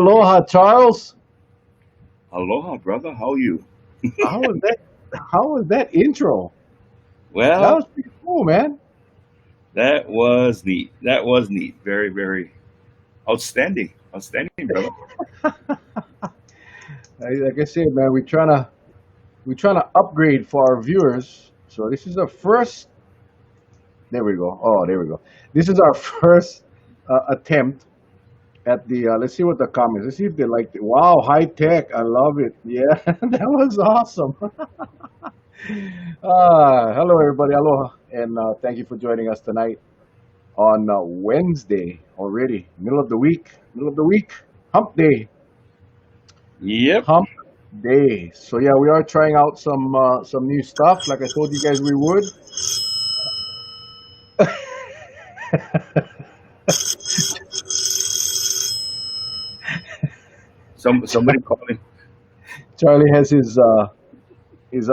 Aloha, Charles. Aloha, brother. How are you? How was that? How was that intro? That Well, was pretty cool, man. that was neat. That was neat. Very, very outstanding. Outstanding, brother. Like I said, man, we're trying to upgrade for our viewers. So this is our first. There we go. Oh, there we go. This is our first attempt at the. Let's see what the comments. Let's see if they liked it. Wow, high tech. I love it. Yeah, that was awesome. Hello, everybody. Aloha, and thank you for joining us tonight on Wednesday already, middle of the week, hump day, Yep. hump day. So yeah, we are trying out some new stuff, like I told you guys we would. Somebody calling. Charlie has his.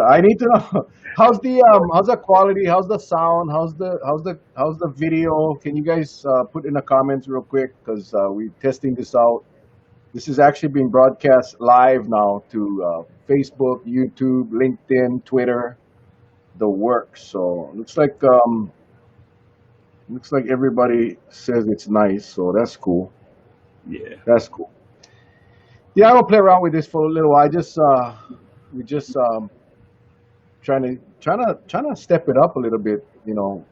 I need to know how's the quality, how's the sound, how's the video. Can you guys put in the comments real quick because we're testing this out. This is actually being broadcast live now to Facebook, YouTube, LinkedIn, Twitter, the works. So looks like everybody says it's nice. So that's cool. Yeah. That's cool. Yeah, I'm gonna play around with this for a little while. I just we just trying to step it up a little bit, you know.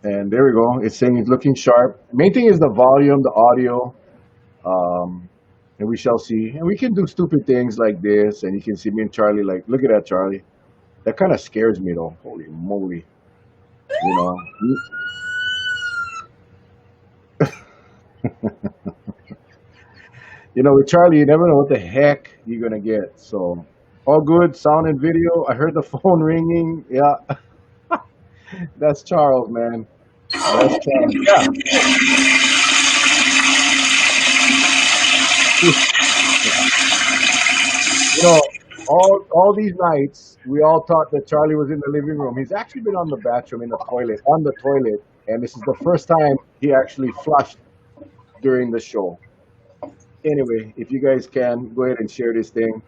And there we go. It's saying it's looking sharp. Main thing is the volume, the audio. And we shall see. And we can do stupid things like this, and you can see me and Charlie. Like, look at that, Charlie. That kind of scares me, though. Holy moly, you know. You know, with Charlie, you never know what the heck you're gonna get. So, all good, sound and video. I heard the phone ringing. Yeah, that's Charles, man. That's Charles. Yeah. You know, all these nights, we all thought that Charlie was in the living room. He's actually been on the bathroom, in the toilet, on the toilet, and this is the first time he actually flushed during the show. Anyway, if you guys can go ahead and share this thing.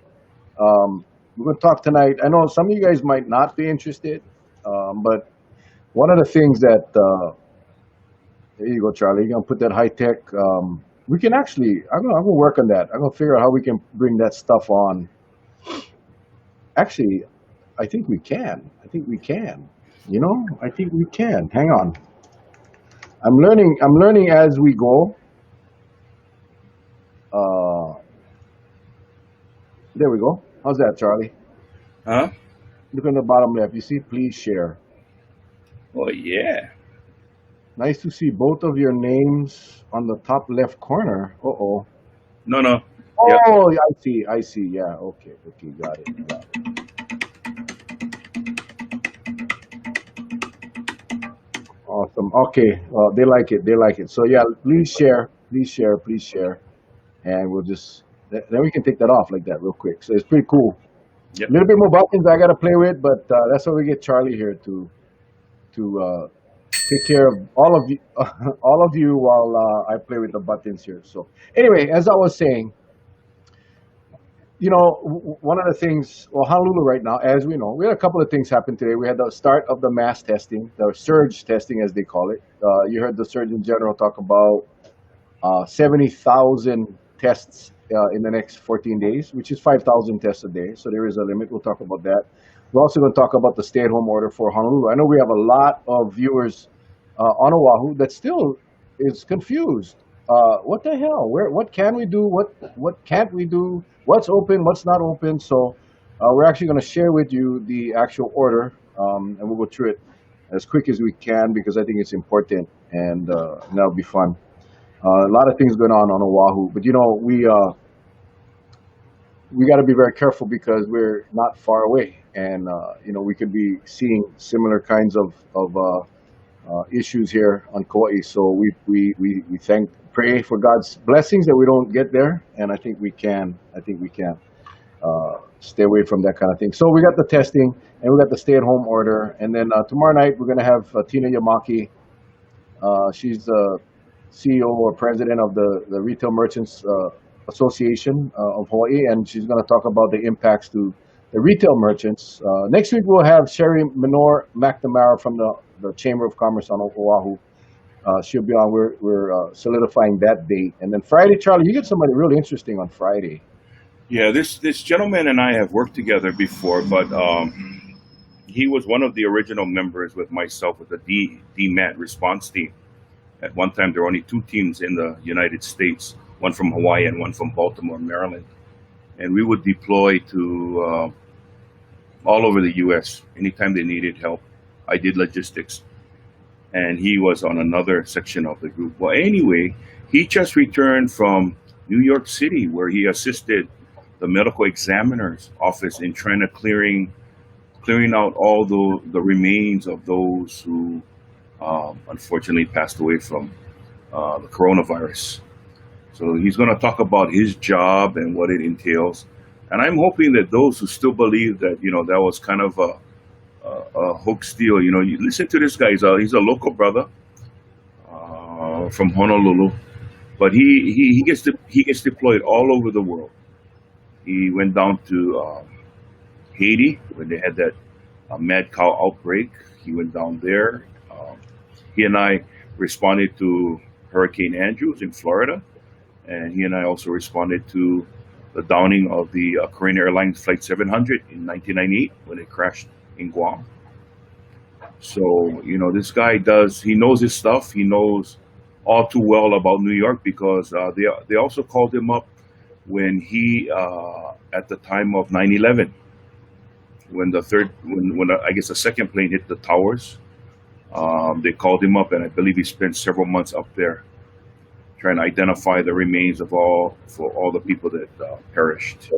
We're going to talk tonight. I know some of you guys might not be interested, but one of the things that there you go, Charlie. You're gonna put that high tech. We can actually. I'm gonna work on that. I'm gonna figure out how we can bring that stuff on. Actually, I think we can. I think we can. You know, I think we can. Hang on. I'm learning. I'm learning as we go. Uh, there we go. How's that, Charlie? Huh? Look on the bottom left. You see, please share. Oh, yeah. Nice to see both of your names on the top left corner. Uh-oh. No, no. Yep. Oh, yeah, I see. I see. Yeah. Okay. Okay. Got it. Got it. Awesome. Okay. They like it. They like it. So yeah, please share. Please share. Please share. And we'll just then we can take that off like that real quick. So it's pretty cool. A Yep. little bit more buttons I gotta play with, but that's why we get Charlie here to take care of all of you, all of you while I play with the buttons here. So anyway, as I was saying, you know, one of the things, well, Honolulu right now, as we know, we had a couple of things happen today. We had the start of the mass testing, the surge testing, as they call it. You heard the Surgeon General talk about 70,000 tests in the next 14 days, which is 5,000 tests a day. So there is a limit. We'll talk about that. We're also going to talk about the stay-at-home order for Honolulu. I know we have a lot of viewers on Oahu that still is confused. What the hell? What can we do? What can't we do? What's open? What's not open? So we're actually going to share with you the actual order, and we'll go through it as quick as we can because I think it's important, and that'll be fun. A lot of things going on Oahu, but you know we got to be very careful because we're not far away, and you know we could be seeing similar kinds of issues here on Kauai. So we pray for God's blessings that we don't get there, and I think we can. I think we can stay away from that kind of thing. So we got the testing, and we got the stay-at-home order, and then tomorrow night we're gonna have Tina Yamaki. She's the CEO or president of the Retail Merchants Association of Hawaii, and she's going to talk about the impacts to the retail merchants. Next week we'll have Sherry Menor McNamara from the Chamber of Commerce on Oahu. She'll be on. We're solidifying that date, and then Friday, Charlie, you get somebody really interesting on Friday. Yeah, this gentleman and I have worked together before, but he was one of the original members with myself with the DMAT response team. At one time, there were only two teams in the United States, one from Hawaii and one from Baltimore, Maryland. And we would deploy to all over the U.S. anytime they needed help. I did logistics, and he was on another section of the group. Well, anyway, he just returned from New York City, where he assisted the medical examiner's office in trying to clearing out all the remains of those who unfortunately passed away from the coronavirus. So he's going to talk about his job and what it entails. And I'm hoping that those who still believe that, that was kind of a hoax deal, you listen to this guy. He's a local brother from Honolulu, but he gets deployed all over the world. He went down to Haiti when they had that mad cow outbreak. He went down there. He and I responded to Hurricane Andrews in Florida, and he and I also responded to the downing of the Korean Airlines Flight 700 in 1998 when it crashed in Guam. So, this guy he knows his stuff. He knows all too well about New York because they also called him up when he, at the time of 9/11, when I guess the second plane hit the towers, they called him up, and I believe he spent several months up there trying to identify the remains for all the people that perished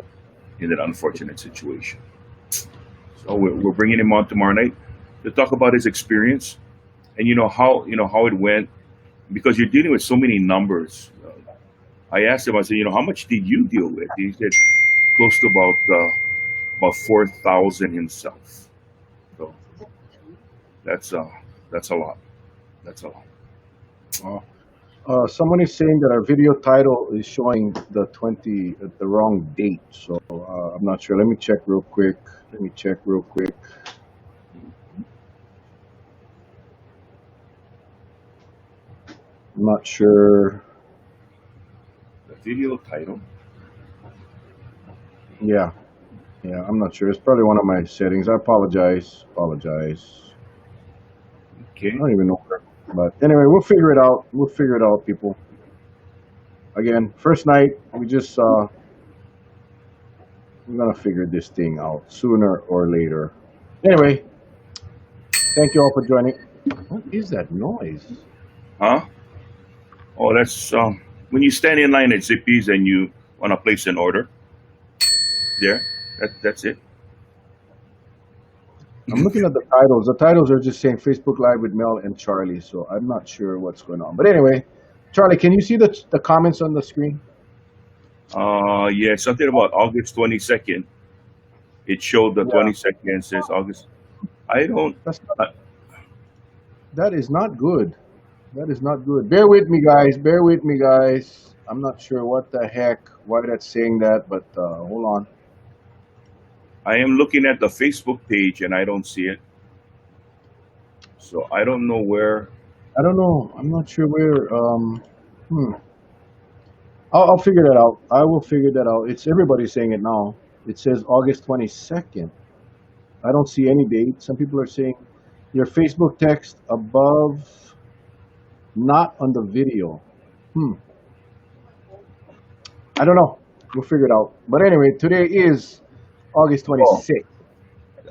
in that unfortunate situation. So we're bringing him on tomorrow night to talk about his experience and how it went, because you're dealing with so many numbers. I asked him, I said, how much did you deal with? He said close to about 4,000 himself. So that's a lot. That's a lot. Someone is saying that our video title is showing the wrong date, so I'm not sure. Let me check real quick. I'm not sure. The video title. Yeah, I'm not sure. It's probably one of my settings. I apologize. Okay. I don't even know where. But anyway, we'll figure it out. People. Again, first night, we're gonna figure this thing out sooner or later. Anyway, thank you all for joining. What is that noise? Huh? Oh, that's when you stand in line at Zippy's and you want to place an order. There, that's it. I'm looking at the titles. The titles are just saying Facebook Live with Mel and Charlie, so I'm not sure what's going on. But anyway, Charlie, can you see the comments on the screen? Yeah, something about August 22nd. It showed the 22nd, says August. That is not good. Bear with me, guys. I'm not sure what the heck, why that's saying that, but hold on. I am looking at the Facebook page and I don't see it. So I don't know where. I don't know. I'm not sure where. I'll figure that out. I will figure that out. It's everybody saying it now. It says August 22nd. I don't see any date. Some people are saying your Facebook text above, not on the video. I don't know. We'll figure it out. But anyway, today is August 26th.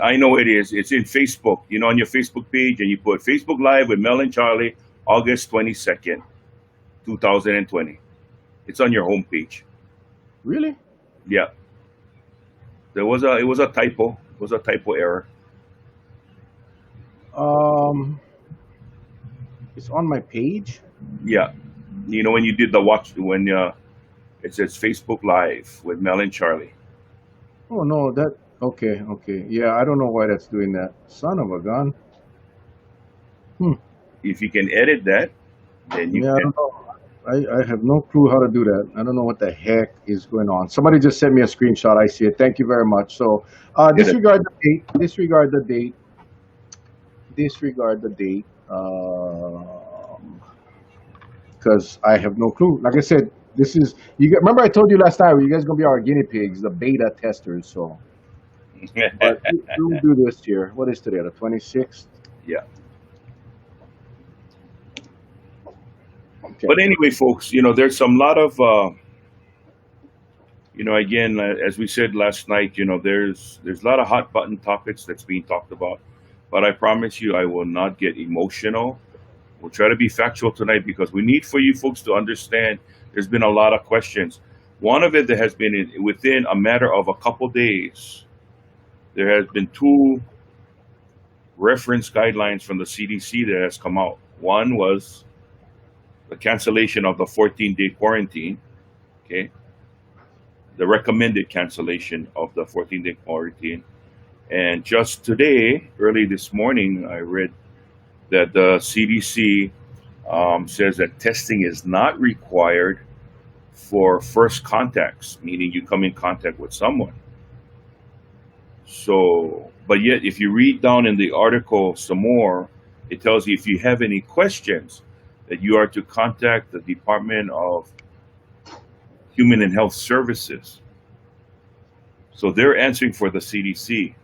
I know it is. It's in Facebook. On your Facebook page, and you put Facebook Live with Mel and Charlie, August 22nd, 2020. It's on your homepage. Really? Yeah. It was a typo. It was a typo error. It's on my page? Yeah. When you did when it says Facebook Live with Mel and Charlie. Oh, no, okay. Yeah, I don't know why that's doing that. Son of a gun. If you can edit that, then you can. I don't know. I have no clue how to do that. I don't know what the heck is going on. Somebody just sent me a screenshot. I see it. Thank you very much. So Get it? disregard the date. Disregard the date. Disregard the date. Because I have no clue. Like I said, this is you. Remember I told you last time you guys gonna be our guinea pigs, the beta testers. So, but we'll do this here. What is today? The 26th. Yeah. Okay. But anyway, folks, there's some lot of, again, as we said last night, there's a lot of hot button topics that's being talked about. But I promise you, I will not get emotional. We'll try to be factual tonight because we need for you folks to understand. There's been a lot of questions. One of it that has been within a matter of a couple days. There has been two reference guidelines from the CDC that has come out. One was the cancellation of the 14-day quarantine, okay? The recommended cancellation of the 14-day quarantine. And just today, early this morning, I read that the CDC says that testing is not required for first contacts, meaning you come in contact with someone. So, but yet, if you read down in the article some more, it tells you if you have any questions, that you are to contact the Department of Human and Health Services. So they're answering for the CDC.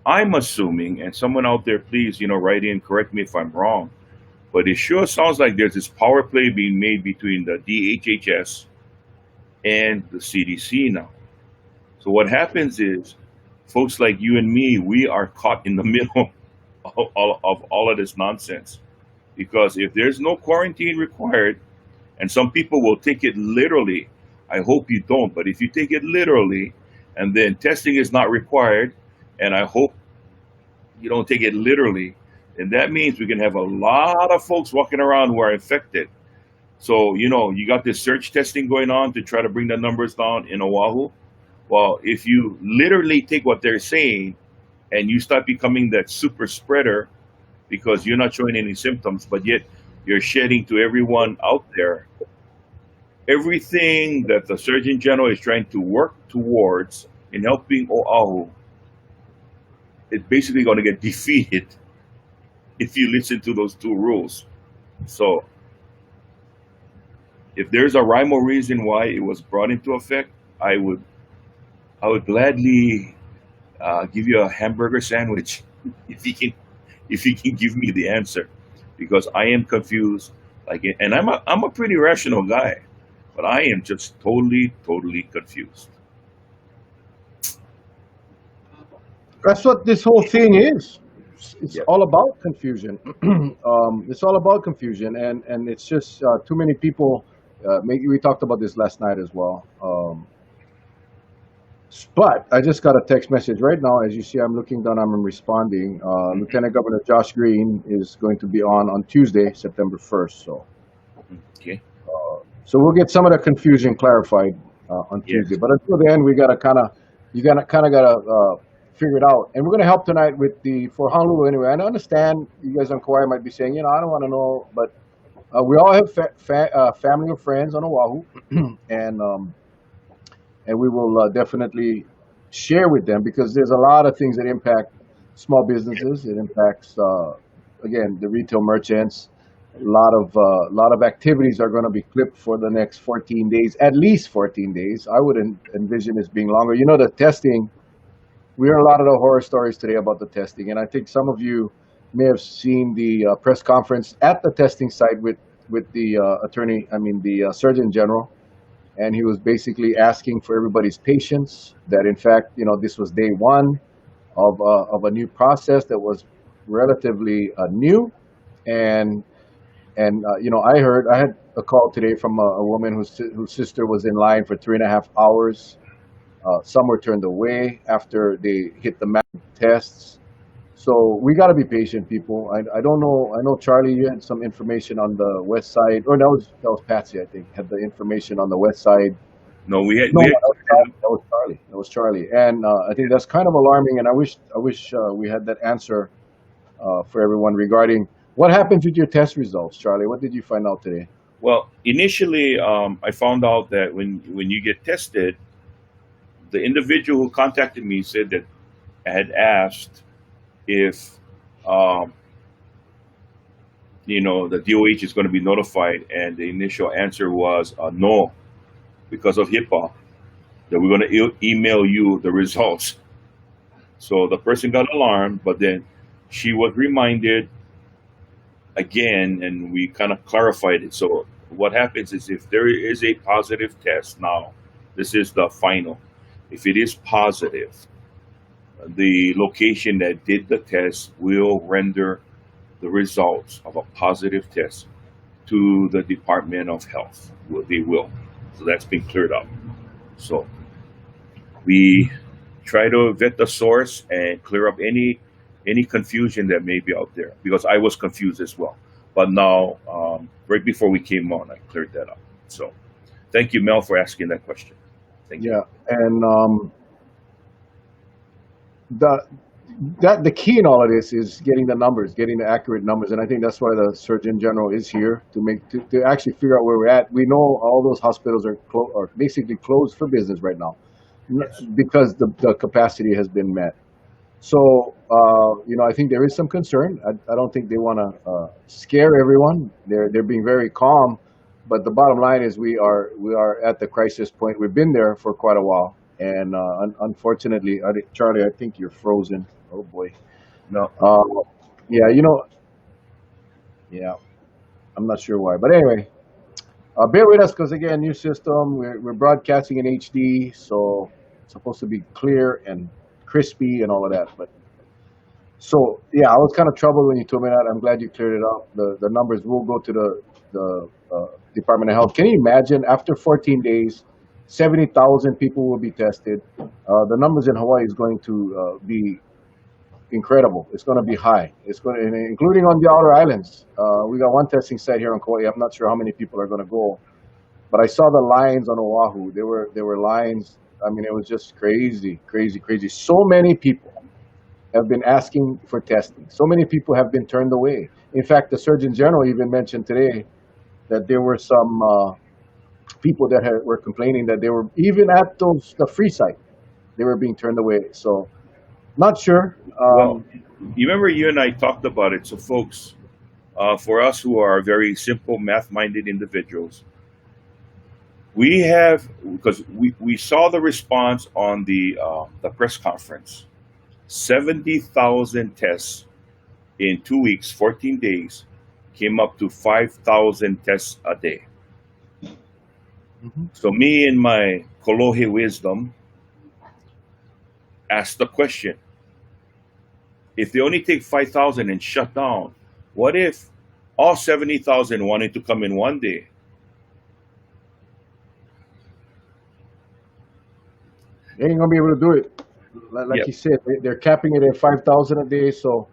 I'm assuming, and someone out there, please, write in, correct me if I'm wrong, but it sure sounds like there's this power play being made between the DHHS and the CDC now. So what happens is, folks like you and me, we are caught in the middle of all of this nonsense. Because if there's no quarantine required, and some people will take it literally, I hope you don't, but if you take it literally, and then testing is not required, and I hope you don't take it literally, then that means we can have a lot of folks walking around who are infected. So, you got this surge testing going on to try to bring the numbers down in Oahu. Well, if you literally take what they're saying and you start becoming that super spreader because you're not showing any symptoms, but yet you're shedding to everyone out there, everything that the Surgeon General is trying to work towards in helping Oahu is basically going to get defeated if you listen to those two rules. So if there's a rhyme or reason why it was brought into effect, I would gladly give you a hamburger sandwich if you can give me the answer, because I am confused. And I'm a pretty rational guy, but I am just totally confused. That's what this whole thing is. It's Yep. all about confusion. It's all about confusion, and it's just too many people. Maybe we talked about this last night as well. But I just got a text message right now. As you see, I'm looking down. I'm responding. Mhm. Lieutenant Governor Josh Green is going to be on Tuesday, September 1st. Okay. So we'll get some of the confusion clarified on Tuesday. Yes. But until then, we gotta gotta figure it out. And we're gonna help tonight with for Honolulu anyway. I understand you guys on Kauai might be saying, I don't want to know, but we all have family or friends on Oahu, and we will definitely share with them because there's a lot of things that impact small businesses. It impacts again the retail merchants. A lot of activities are going to be clipped for the next 14 days, at least 14 days. I wouldn't envision this being longer. The testing. We heard a lot of the horror stories today about the testing, and I think some of you may have seen the press conference at the testing site with the the Surgeon General, and he was basically asking for everybody's patience. That in fact, this was day one of a new process that was relatively new, and I had a call today from a woman whose sister was in line for 3.5 hours. Some were turned away after they hit the massive tests. So we got to be patient, people. I don't know. I know Charlie, you had some information on the west side, or that was Patsy, I think, had the information on the west side. No, we had No, we no, had that was Charlie. That was Charlie, and I think that's kind of alarming. And I wish we had that answer for everyone regarding what happens with your test results, Charlie. What did you find out today? Well, initially, I found out that when you get tested, the individual who contacted me said that I had asked if um, the DOH is going to be notified, and the initial answer was no, because of HIPAA, that we're going to email you the results. So the person got alarmed, but then she was reminded again, and we kind of clarified it. So what happens is, if there is a positive test now, this is the final. If it is positive, the location that did the test will render the results of a positive test to the Department of Health. Well, they will. So that's been cleared up. So we try to vet the source and clear up any confusion that may be out there, because I was confused as well. But now, right before we came on, I cleared that up. So thank you, Mel, for asking that question. Thank you. Yeah, and the the key in all of this is getting the numbers, getting the accurate numbers, and I think that's why the Surgeon General is here to to actually figure out where we're at. We know all those hospitals are basically closed for business right now Yes. because the capacity has been met. So I think there is some concern. I don't think they want to scare everyone. They're being very calm, but the bottom line is we are at the crisis point. We've been there for quite a while, and unfortunately, Charlie, I think you're frozen. Oh boy. No. Uh, yeah, yeah, I'm not sure why, but anyway, bear with us because again, new system. We're broadcasting in HD, so it's supposed to be clear and crispy and all of that. But so yeah, I was kind of troubled when you told me that. I'm glad you cleared it up. The numbers will go to the Department of Health. Can you imagine after 14 days, 70,000 people will be tested. The numbers in Hawaii is going to be incredible. It's going to be high. It's going to, including on the outer islands. We got one testing site here on Kauai. I'm not sure how many people are going to go, but I saw the lines on Oahu. There were lines. I mean, it was just crazy, crazy, crazy. So many people have been asking for testing. So many people have been turned away. In fact, the Surgeon General even mentioned today that there were some people that were complaining that they were even at the free site, they were being turned away. So not sure. Well, you remember you and I talked about it. So, folks, for us who are very simple, math-minded individuals, we have, because we saw the response on the press conference. 70,000 tests in 2 weeks, 14 days, came up to 5,000 tests a day. Mhm. So me in my Kolohe wisdom asked the question, if they only take 5,000 and shut down, what if all 70,000 wanted to come in one day? They ain't gonna be able to do it. Like Yep. you said, they're capping it at 5,000 a day. So,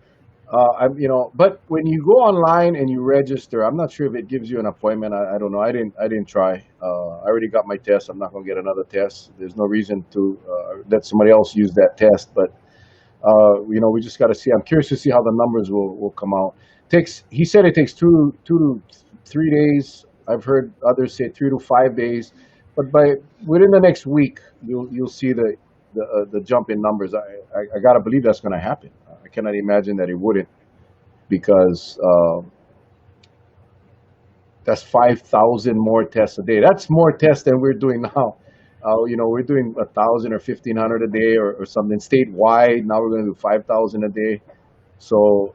but when you go online and you register, I'm not sure if it gives you an appointment. I don't know. I didn't try. I already got my test. I'm not gonna get another test. There's no reason to let somebody else use that test. But we just got to see. I'm curious to see how the numbers will come out. He said it takes 2 to 3 days. I've heard others say 3 to 5 days, but within the next week, you'll see the jump in numbers. I gotta believe that's going to happen. I cannot imagine that it wouldn't, because that's 5,000 more tests a day. That's more tests than we're doing now. We're doing 1,000 or 1,500 a day or something statewide. Now we're going to do 5,000 a day. So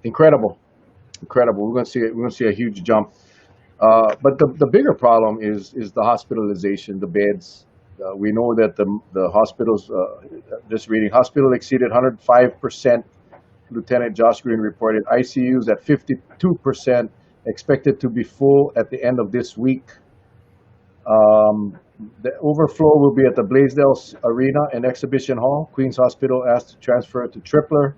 incredible, incredible. We're going to see a huge jump. But the bigger problem is the hospitalization, the beds. We know that the hospitals, just reading, hospital exceeded 105%. Lieutenant Josh Green reported ICUs at 52%, expected to be full at the end of this week. The overflow will be at the Blaisdell Arena and Exhibition Hall. Queens Hospital asked to transfer to Tripler.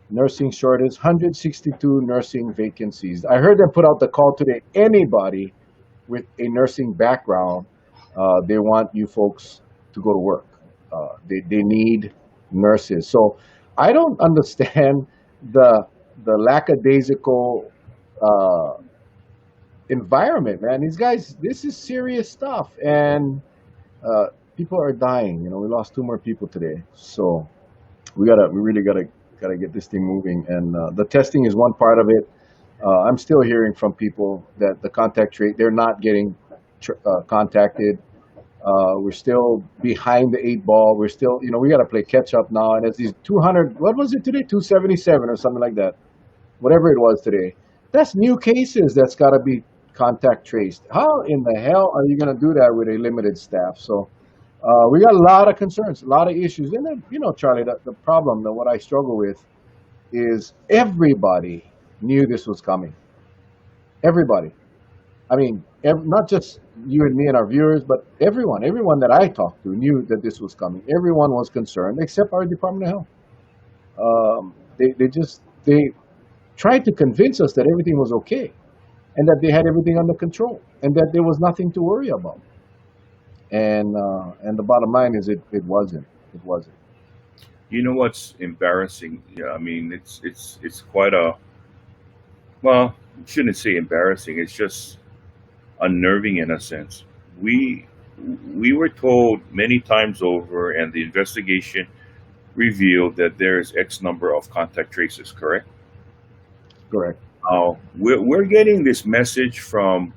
Nursing shortage, 162 nursing vacancies. I heard them put out the call today. Anybody with a nursing background, they want you folks to go to work. They need nurses. So I don't understand the lackadaisical environment, man. These guys, this is serious stuff, and uh, people are dying. You know, we lost two more people today, so we really gotta get this thing moving. And the testing is one part of it. I'm still hearing from people that the contact rate, they're not getting contacted. We're still behind the eight ball. We're still, you know, we got to play catch up now. And it's these 200, what was it today? 277 or something like that. Whatever it was today. That's new cases that's got to be contact traced. How in the hell are you going to do that with a limited staff? So we got a lot of concerns, a lot of issues. And then, you know, Charlie, the problem that what I struggle with is everybody knew this was coming. Everybody. I mean, not just you and me and our viewers, but everyone that I talked to knew that this was coming. Everyone was concerned, except our Department of Health. They tried to convince us that everything was okay, and that they had everything under control, and that there was nothing to worry about. And the bottom line is, it wasn't. It wasn't. You know what's embarrassing? Yeah, I mean, it's quite a, well, I shouldn't say embarrassing. It's just unnerving in a sense. We we were told many times over, and the investigation revealed that there is X number of contact traces. Correct. Correct. Now we're getting this message from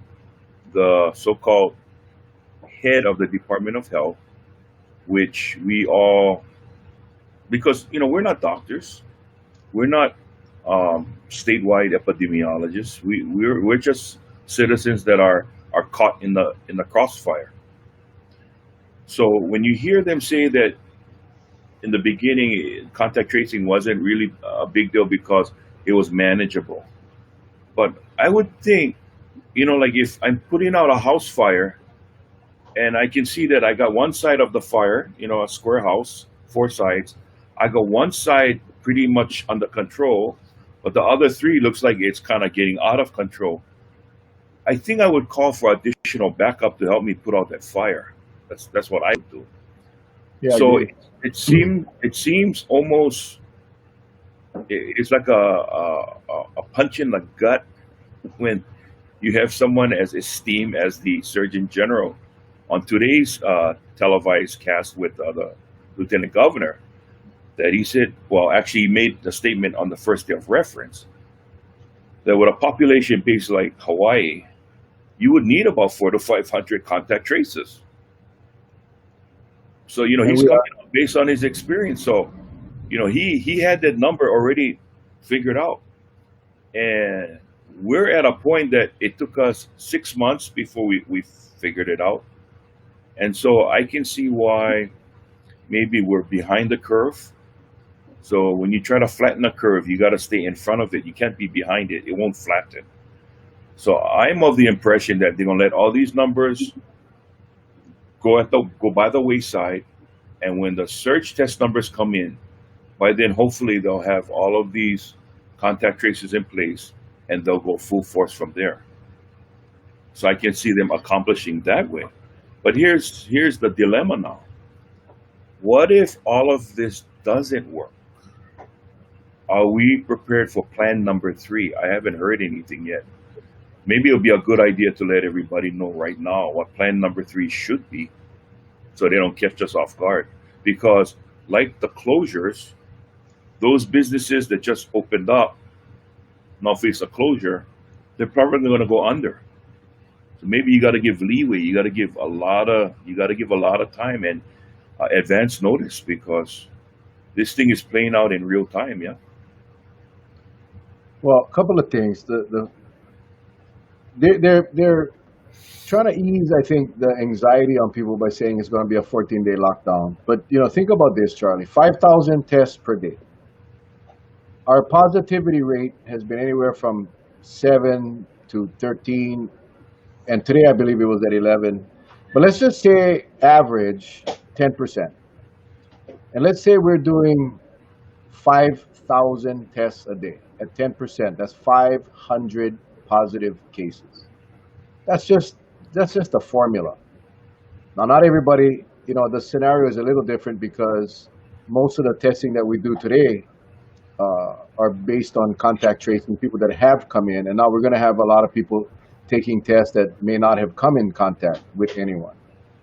the so-called head of the Department of Health, which we all, because we're not doctors, we're not statewide epidemiologists. We're just citizens that are caught in the crossfire. So when you hear them say that in the beginning contact tracing wasn't really a big deal because it was manageable, but I would think, like if I'm putting out a house fire and I can see that I got one side of the fire, a square house, four sides. I got one side pretty much under control, but the other three looks like it's kind of getting out of control. I think I would call for additional backup to help me put out that fire. That's what I would do. Yeah, I So agree. it seems almost it's like a punch in the gut when you have someone as esteemed as the Surgeon General on today's televised cast with the Lieutenant Governor, that he said, well, actually, he made the statement on the first day of reference that with a population base like Hawaii, you would need about 400 to 500 contact traces. So And he's we coming are. out based on his experience. So he had that number already figured out, and we're at a point that it took us 6 months before we figured it out. And so I can see why maybe we're behind the curve. So when you try to flatten a curve, you got to stay in front of it. You can't be behind it. It won't flatten. So I'm of the impression that they're gonna let all these numbers go by the wayside, and when the surge test numbers come in, by then hopefully they'll have all of these contact traces in place, and they'll go full force from there. So I can see them accomplishing that way. But here's the dilemma now. What if all of this doesn't work? Are we prepared for plan number three? I haven't heard anything yet. Maybe it'll be a good idea to let everybody know right now what plan number three should be so they don't catch us off guard. Because, like the closures, those businesses that just opened up now face a closure, they're probably going to go under. So maybe you got to give leeway. You got to give a lot of time and advance notice, because this thing is playing out in real time. Yeah. Well, a couple of things. They're trying to ease, I think, the anxiety on people by saying it's going to be a 14-day lockdown. But think about this, Charlie. 5,000 tests per day. Our positivity rate has been anywhere from 7 to 13, and today I believe it was at 11. But let's just say average 10%, and let's say we're doing 5,000 tests a day at 10%. That's 500 positive cases. That's just that's just a formula. Now, not everybody, the scenario is a little different because most of the testing that we do today are based on contact tracing people that have come in, and now we're going to have a lot of people taking tests that may not have come in contact with anyone.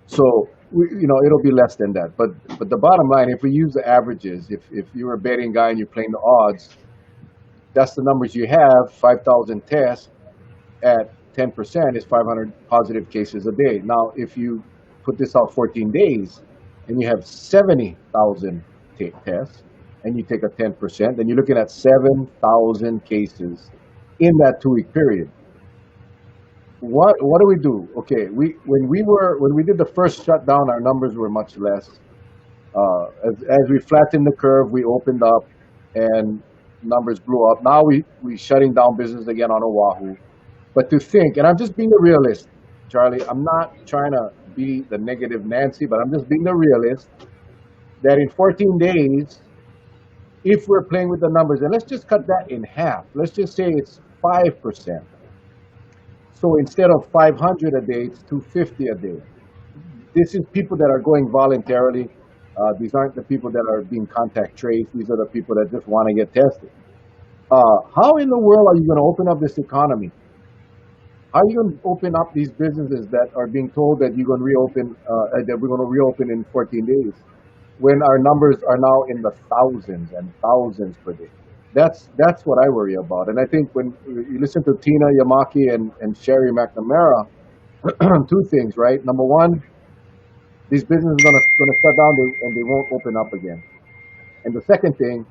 So it'll be less than that. But the bottom line, if we use the averages, if you're a betting guy and you're playing the odds, that's the numbers you have. 5,000 tests at 10% is 500 positive cases a day. Now, if you put this out 14 days and you have 70,000 tests and you take a 10%, then you're looking at 7,000 cases in that 2-week period. What do we do? Okay, when we did the first shutdown, our numbers were much less. As we flattened the curve, we opened up and numbers blew up. Now we shutting down business again on Oahu. But to think, and I'm just being a realist, Charlie, I'm not trying to be the negative Nancy, but I'm just being a realist, that in 14 days, if we're playing with the numbers, and let's just cut that in half. Let's just say it's 5%. So instead of 500 a day, it's 250 a day. This is people that are going voluntarily. These aren't the people that are being contact traced. These are the people that just want to get tested. How in the world are you going to open up this economy? How are you going to open up these businesses that are being told that you're going to reopen, that we're going to reopen in 14 days, when our numbers are now in the thousands and thousands per day? That's what I worry about. And I think when you listen to Tina Yamaki and Sherry McNamara, two things, right? Number one, these businesses are gonna shut down and they won't open up again. And the second thing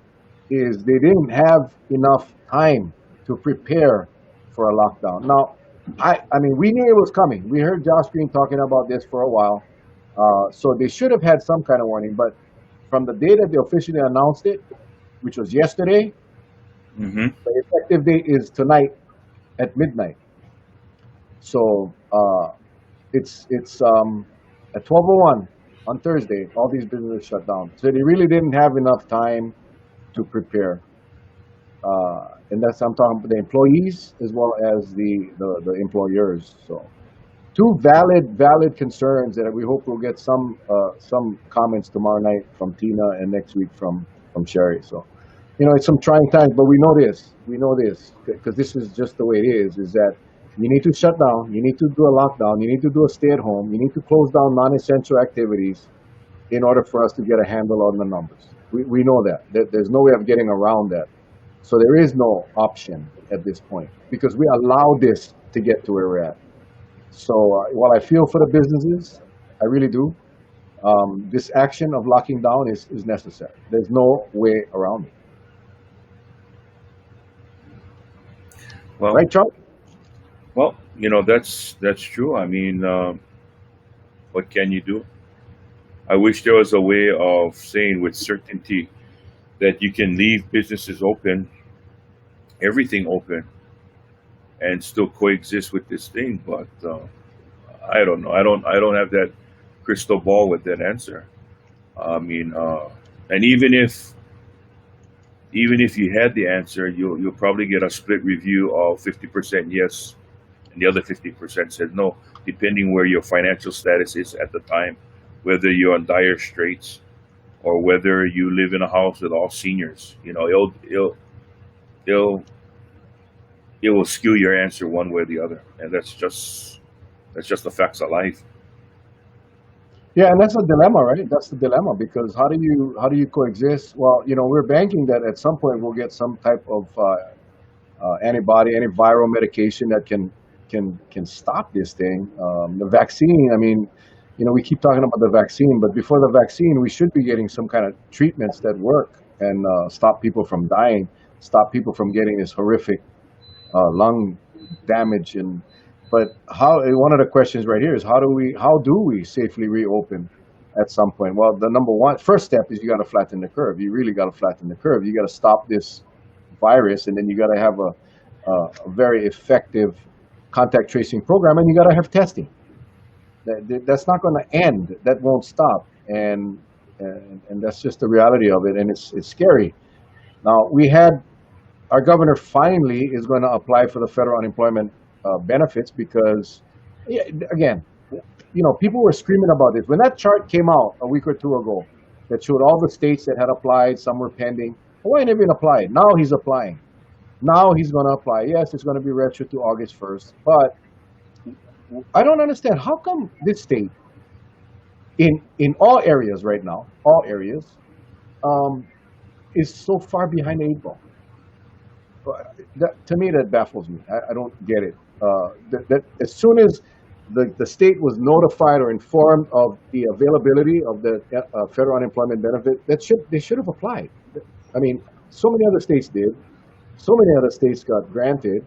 is they didn't have enough time to prepare for a lockdown. Now, I mean, we knew it was coming. We heard Josh Green talking about this for a while. So they should have had some kind of warning. But from the day that they officially announced it, which was yesterday, Mm-hmm. the effective date is tonight at midnight. So it's at 12:01 on Thursday. All these businesses shut down. So they really didn't have enough time to prepare. And I'm talking about the employees as well as the employers. So two valid concerns that we hope we'll get some comments tomorrow night from Tina and next week from Sherry. So it's some trying times, but we know this because this is just the way it is that you need to shut down, you need to do a lockdown, you need to do a stay at home, you need to close down non-essential activities in order for us to get a handle on the numbers. We know that there's no way of getting around that. So there is no option at this point because we allow this to get to where we're at. So while I feel for the businesses, I really do, this action of locking down is necessary. There's no way around it. Well, Right, Charlie? well, that's true. I mean, what can you do? I wish there was a way of saying with certainty that you can leave businesses open, everything open, and still coexist with this thing. But I don't know. I don't have that crystal ball with that answer. I mean, and even if you had the answer, you'll probably get a split review of 50% yes, and the other 50% said no, depending where your financial status is at the time, whether you're on dire straits or whether you live in a house with all seniors. It will skew your answer one way or the other, and that's just the facts of life. Yeah, and that's a dilemma, right? That's the dilemma because how do you coexist? Well, we're banking that at some point we'll get some type of antibody, antiviral medication that can stop this thing. The vaccine, I mean, we keep talking about the vaccine, but before the vaccine, we should be getting some kind of treatments that work and stop people from dying, stop people from getting this horrific lung damage. But one of the questions right here is how do we safely reopen at some point? Well, the first step is you got to flatten the curve. You really got to flatten the curve. You got to stop this virus, and then you got to have a very effective contact tracing program, and you got to have testing. That's not going to end. That won't stop, and that's just the reality of it, and it's scary. Now our governor finally is going to apply for the federal unemployment benefits because, again, people were screaming about this when that chart came out a week or two ago that showed all the states that had applied, some were pending. Hawaii never even applied. Now he's applying. Now he's going to apply. Yes, it's going to be retro to August 1st, but I don't understand how come this state in all areas right now, all areas, um, is so far behind the eight ball. To me, that baffles me. I don't get it. That as soon as the state was notified or informed of the availability of the federal unemployment benefit, they should have applied. I mean, so many other states did. So many other states got granted,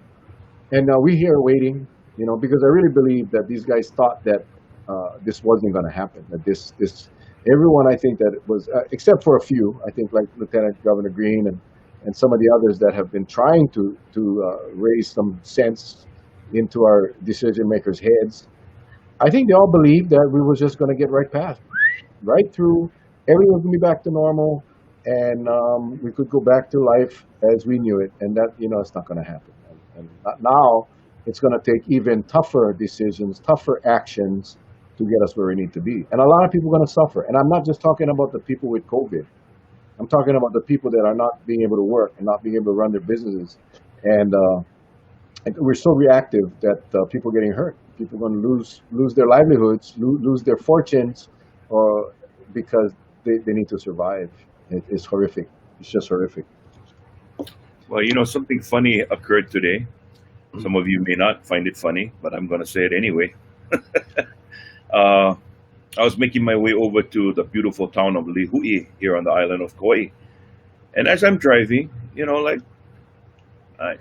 and now we here waiting. Because I really believe that these guys thought that this wasn't going to happen. That this everyone, I think that it was, except for a few, I think like Lieutenant Governor Green and some of the others that have been trying to raise some sense into our decision makers' heads. I think they all believed that we was just going to get right past, right through. Everything would be back to normal, and we could go back to life as we knew it. And that, it's not going to happen. And now it's going to take even tougher decisions, tougher actions to get us where we need to be. And a lot of people are going to suffer. And I'm not just talking about the people with COVID. I'm talking about the people that are not being able to work and not being able to run their businesses. And we're so reactive that people are getting hurt. People are going to lose their livelihoods, lose their fortunes, or because they need to survive. It's horrific. It's just horrific. Well, something funny occurred today. Some of you may not find it funny, but I'm going to say it anyway. Uh, I was making my way over to the beautiful town of Lihui here on the island of Kauai. And as I'm driving, like, I,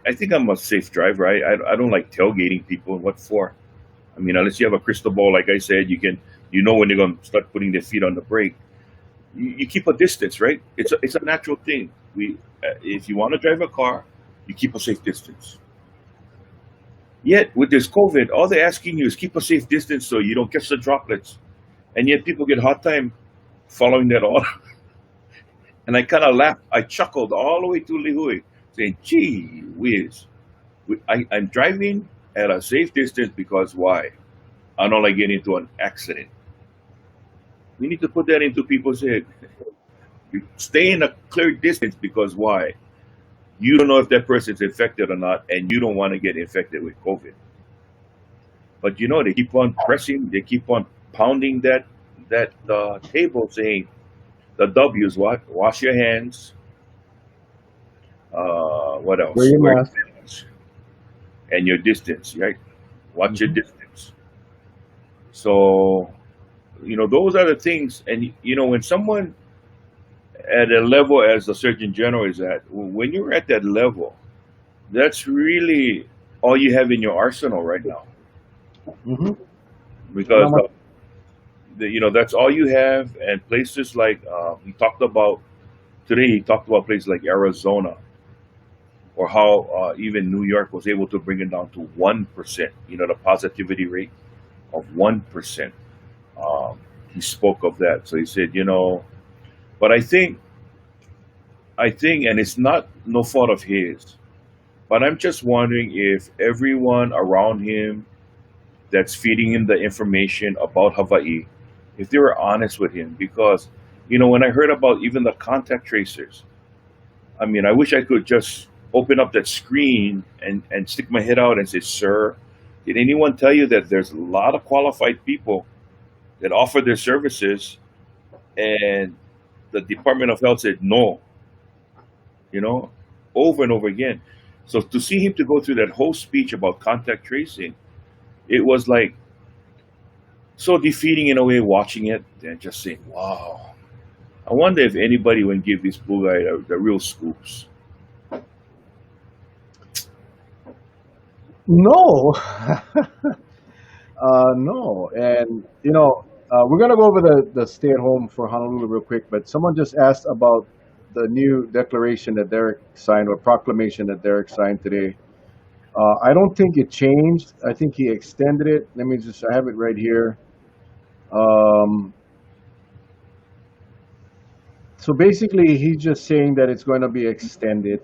I think I'm a safe driver. I don't like tailgating people. What for? I mean, unless you have a crystal ball, like I said, you know when they're going to start putting their feet on the brake. You keep a distance, right? It's a natural thing. If you want to drive a car, you keep a safe distance. Yet with this COVID, all they're asking you is keep a safe distance so you don't catch the droplets. And yet people get hard time following that order. And I kind of laughed. I chuckled all the way to Lihui, saying, "Gee whiz, I'm driving at a safe distance because why? I don't like getting into an accident." We need to put that into people's head. You stay in a clear distance because why? You don't know if that person's infected or not, and you don't want to get infected with COVID. But they keep on pressing, they keep on pounding that table, saying the W's: what? Wash your hands. What Wear else? your Wear mask. your mask and your distance, right? Watch your Hmm. distance. So those are the things. And when someone at a level as the Surgeon General is at, when you're at that level, that's really all you have in your arsenal right now, Hmm. And because that's all you have. And places like he talked about today, he talked about places like Arizona, or how even New York was able to bring it down to 1%. The positivity rate of 1%. Um, he spoke of that, so he said, but I think, and it's not no fault of his, but I'm just wondering if everyone around him that's feeding him the information about Hawaii, if they were honest with him. Because, when I heard about even the contact tracers, I mean, I wish I could just open up that screen and stick my head out and say, "Sir, did anyone tell you that there's a lot of qualified people that offer their services?" And the Department of Health said no, you know, over and over again. So to see him to go through that whole speech about contact tracing, it was like so defeating in a way watching it and just saying, wow. I wonder if anybody would give this blue guy the real scoops. No, no, and we're gonna go over the stay at home for Honolulu real quick. But someone just asked about the new declaration that Derek signed or proclamation that Derek signed today. I don't think it changed. I think he extended it. I have it right here. Um, so basically, he's just saying that it's going to be extended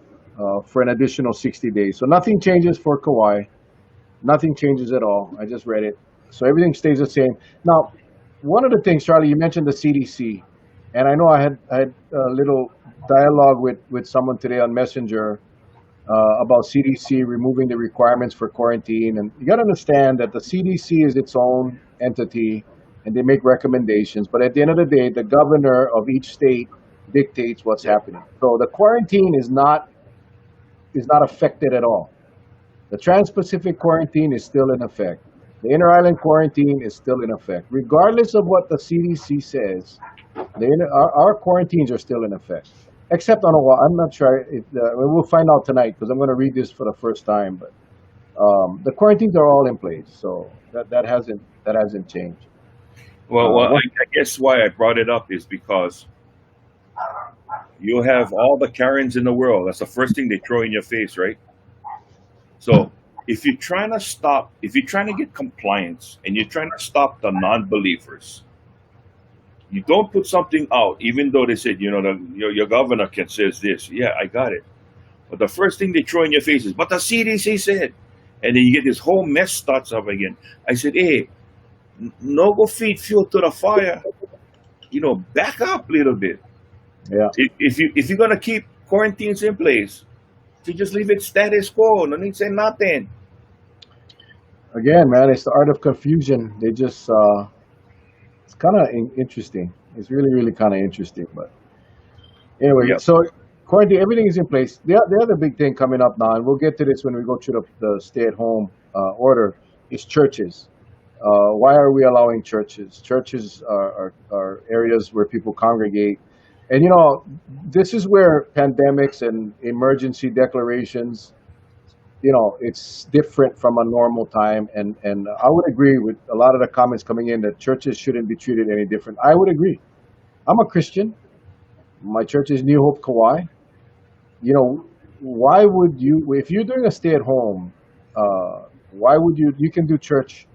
for an additional 60 days. So nothing changes for Kauai. Nothing changes at all. I just read it. So everything stays the same. Now, one of the things, Charlie, you mentioned the CDC, and I know I had a little dialogue with someone today on Messenger, about CDC removing the requirements for quarantine. And you got to understand that the CDC is its own entity, and they make recommendations. But at the end of the day, the governor of each state dictates what's Yep. happening. So the quarantine is not affected at all. The Trans-Pacific quarantine is still in effect. The Inter-Island quarantine is still in effect, regardless of what the CDC says. Our quarantines are still in effect, except on Oahu. I'm not sure. We'll find out tonight because I'm going to read this for the first time. But the quarantines are all in place, so that hasn't changed. Well, What? I guess why I brought it up is because you have all the Karens in the world. That's the first thing they throw in your face, right? So if you're trying to get compliance and you're trying to stop the non-believers, you don't put something out, even though they said, your governor can says this. Yeah, I got it. But the first thing they throw in your face is, but the CDC said, and then you get this whole mess starts up again. I said, hey, no go feed fuel to the fire. Back up a little bit. Yeah. If you're gonna keep quarantines in place, you just leave it status quo. No need to say nothing. Again, man, it's the art of confusion. They just it's kind of interesting. It's really, really kind of interesting. But anyway, Yep. so quarantine, everything is in place. The other big thing coming up now, and we'll get to this when we go through the stay-at-home order, is churches. Why are we allowing churches? Churches are areas where people congregate. And this is where pandemics and emergency declarations, it's different from a normal time. And I would agree with a lot of the comments coming in that churches shouldn't be treated any different. I would agree. I'm a Christian. My church is New Hope Kauai. Why would you, if you're doing a stay at home, why would you can do church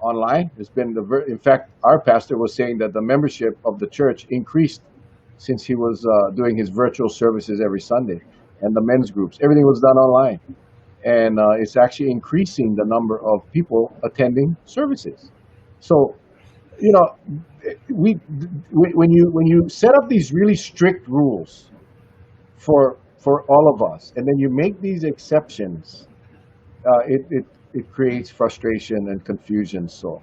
online. It's been in fact, our pastor was saying that the membership of the church increased since he was doing his virtual services every Sunday, and the men's groups. Everything was done online, and it's actually increasing the number of people attending services. So, you know, we when you set up these really strict rules for all of us, and then you make these exceptions, it creates frustration and confusion. So,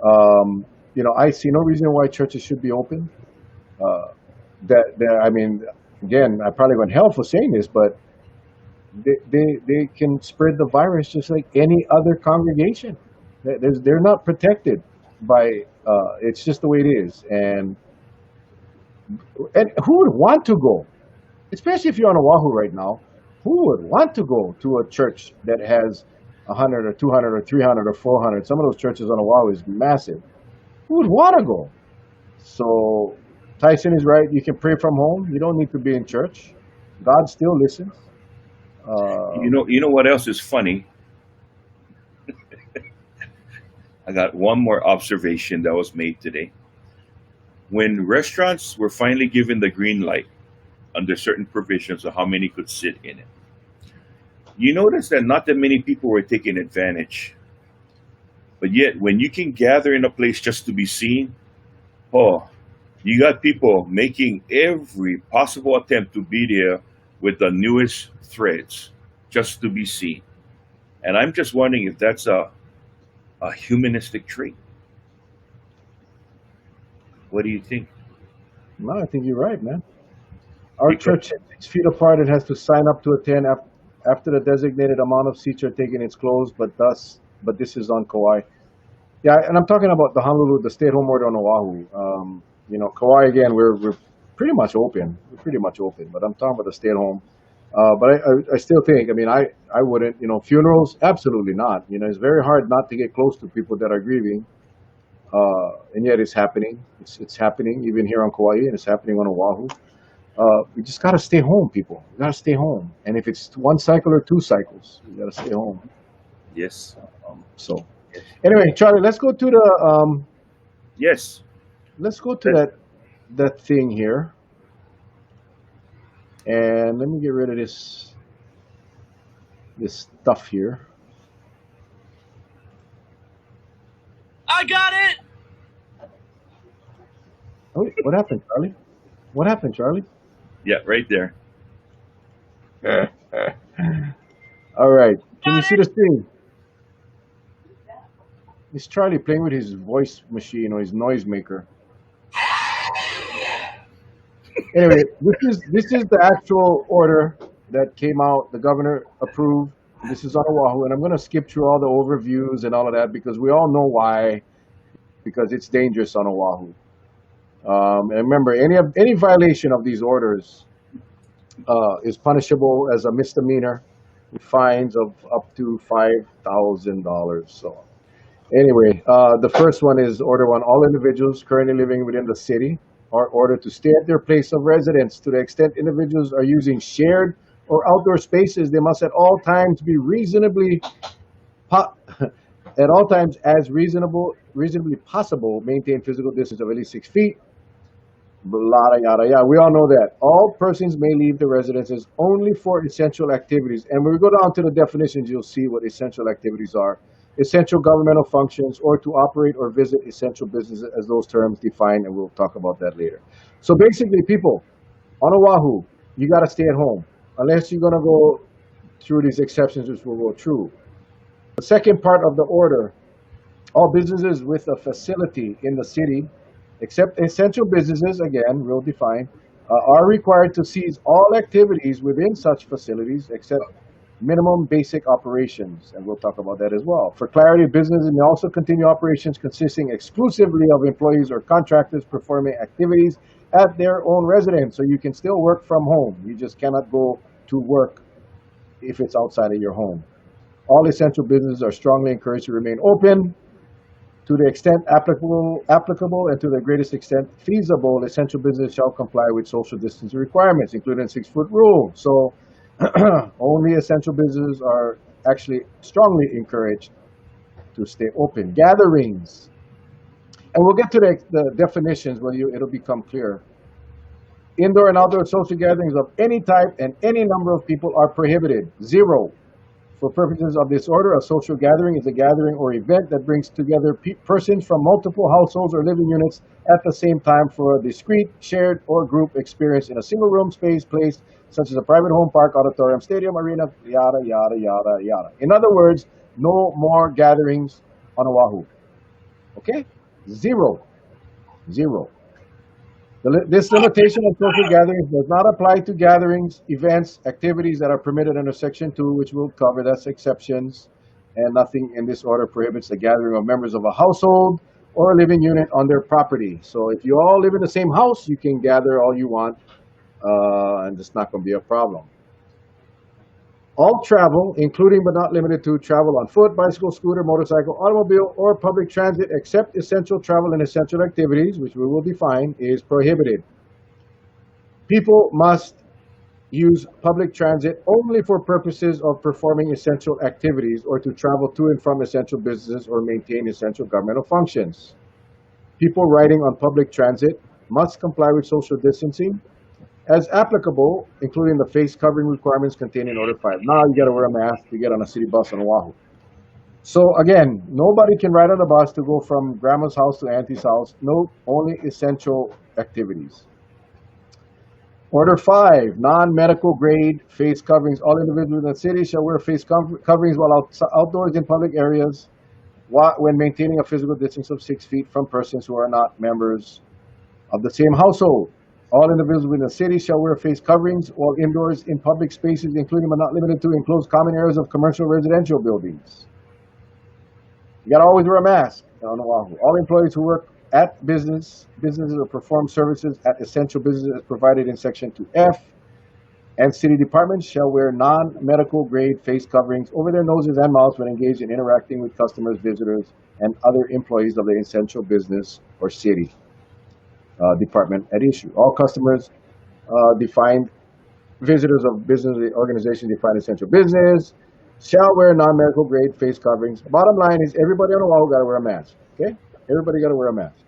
I see no reason why churches should be open. Uh, I mean, again, I probably went hell for saying this, but they can spread the virus just like any other congregation. They're not protected by. It's just the way it is, and who would want to go, especially if you're on Oahu right now? Who would want to go to a church that has 100 or 200 or 300 or 400? Some of those churches on Oahu is massive. Who would want to go? So Tyson is right. You can pray from home. You don't need to be in church. God still listens. You Um, know, you know what else is funny? I got one more observation that was made today. When restaurants were finally given the green light under certain provisions of how many could sit in it, you notice that not that many people were taking advantage. But yet, when you can gather in a place just to be seen, oh, you got people making every possible attempt to be there with the newest threads just to be seen. And I'm just wondering if that's a humanistic trait. What do you think? no, I think you're right, man. Our Because church is 6 feet apart. It has to sign up to attend after the designated amount of seats are taken. It's closed, but this is on Kauai. Yeah, and I'm talking about the Honolulu, the stay-at-home order on Oahu. Kauai again, we're pretty much open. We're pretty much open, but I'm talking about the stay-at-home. But I still think, I mean, I wouldn't, funerals, absolutely not. It's very hard not to get close to people that are grieving, and yet it's happening. It's happening even here on Kauai, and it's happening on Oahu. We just gotta stay home, people. We gotta stay home, and if it's one cycle or two cycles, we gotta stay home. yes, So yes, anyway, Charlie, yes. let's go to That, that thing here, and let me get rid of this stuff here. I got it. Oh, wait, what happened, Charlie? What happened, Charlie? yeah, right there. All right. Can you Got see it. the screen? It's Charlie playing with his voice machine or his noisemaker. Anyway, this is the actual order that came out. The governor approved. This is on Oahu, and I'm going to skip through all the overviews and all of that because we all know why. Because it's dangerous on Oahu. And remember, any violation of these orders is punishable as a misdemeanor, with fines of up to $5,000. So anyway, the first one is order one. All individuals currently living within the city are ordered to stay at their place of residence. To the extent individuals are using shared or outdoor spaces, they must at all times be po- at all times as reasonably possible, maintain physical distance of at least 6 feet. Yada yada yada. We all know that. All persons may leave the residences only for essential activities. And when we go down to the definitions, you'll see what essential activities are. Essential governmental functions, or to operate or visit essential businesses as those terms define, and we'll talk about that later. So basically, people, on Oahu, you got to stay at home unless you're going to go through these exceptions, which we'll go through. The second part of the order, all businesses with a facility in the city, except essential businesses, again, we'll define, are required to cease all activities within such facilities except minimum basic operations, and we'll talk about that as well. For clarity, businesses may also continue operations consisting exclusively of employees or contractors performing activities at their own residence. So you can still work from home. You just cannot go to work if it's outside of your home. All essential businesses are strongly encouraged to remain open to the extent applicable and to the greatest extent feasible. Essential business shall comply with social distancing requirements, including 6-foot rule. So only essential businesses are actually strongly encouraged to stay open. Gatherings, and we'll get to the definitions when it'll become clear. Indoor and outdoor social gatherings of any type and any number of people are prohibited. Zero. For purposes of this order, a social gathering is a gathering or event that brings together persons from multiple households or living units at the same time for a discrete, shared, or group experience in a single room space, place such as a private home, park, auditorium, stadium, arena, yada, yada, yada, yada. In other words, no more gatherings on Oahu. Okay? Zero. Zero. This limitation of social gatherings does not apply to gatherings, events, activities that are permitted under Section 2, which we'll cover. That's exceptions. And nothing in this order prohibits the gathering of members of a household or a living unit on their property. So if you all live in the same house, you can gather all you want, and it's not going to be a problem. All travel, including but not limited to travel on foot, bicycle, scooter, motorcycle, automobile, or public transit, except essential travel and essential activities, which we will define, is prohibited. People must use public transit only for purposes of performing essential activities or to travel to and from essential businesses or maintain essential governmental functions. People riding on public transit must comply with social distancing as applicable, including the face covering requirements contained in Order 5. Now you got to wear a mask to get on a city bus on Oahu. So again, nobody can ride on a bus to go from grandma's house to auntie's house. No, only essential activities. Order 5, non-medical grade face coverings. All individuals in the city shall wear face coverings while outdoors in public areas when maintaining a physical distance of 6 feet from persons who are not members of the same household. All individuals within the city shall wear face coverings while indoors in public spaces, including but not limited to enclosed common areas of commercial residential buildings. You got to always wear a mask on Oahu. All employees who work at businesses or perform services at essential businesses as provided in Section 2F and city departments shall wear non-medical grade face coverings over their noses and mouths when engaged in interacting with customers, visitors, and other employees of the essential business or city department at issue. All customers defined, visitors of business organizations defined essential business shall wear non-medical grade face coverings. Bottom line is everybody on Oahu got to wear a mask. Okay, everybody got to wear a mask.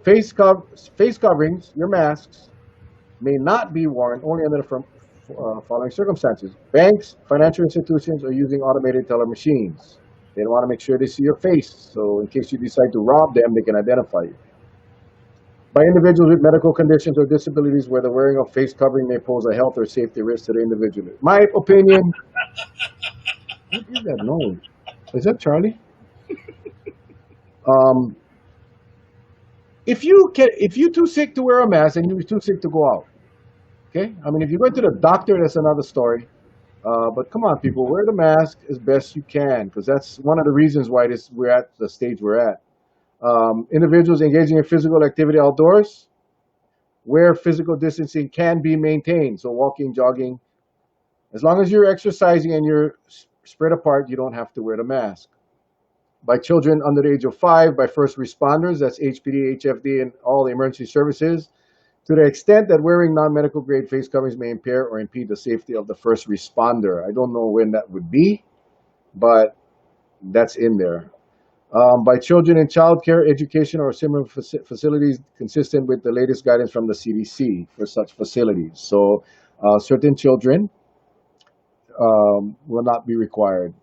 Face coverings, your masks, may not be worn only under the following circumstances: banks, financial institutions are using automated teller machines. They don't want to make sure they see your face, so in case you decide to rob them, they can identify you. By individuals with medical conditions or disabilities where the wearing of face covering may pose a health or safety risk to the individual. My opinion, What is that noise? Is that Charlie? Um, if you too sick to wear a mask and you're too sick to go out, okay? I mean, if you go to the doctor, that's another story. But come on, people, wear the mask as best you can because that's one of the reasons why we're at the stage we're at. Individuals engaging in physical activity outdoors, where physical distancing can be maintained. So walking, jogging, as long as you're exercising and you're spread apart, you don't have to wear the mask. By children under the age of 5, by first responders, that's HPD, HFD, and all the emergency services, to the extent that wearing non-medical grade face coverings may impair or impede the safety of the first responder. I don't know when that would be, but that's in there. By children in childcare, education, or similar facilities consistent with the latest guidance from the CDC for such facilities. So certain children will not be required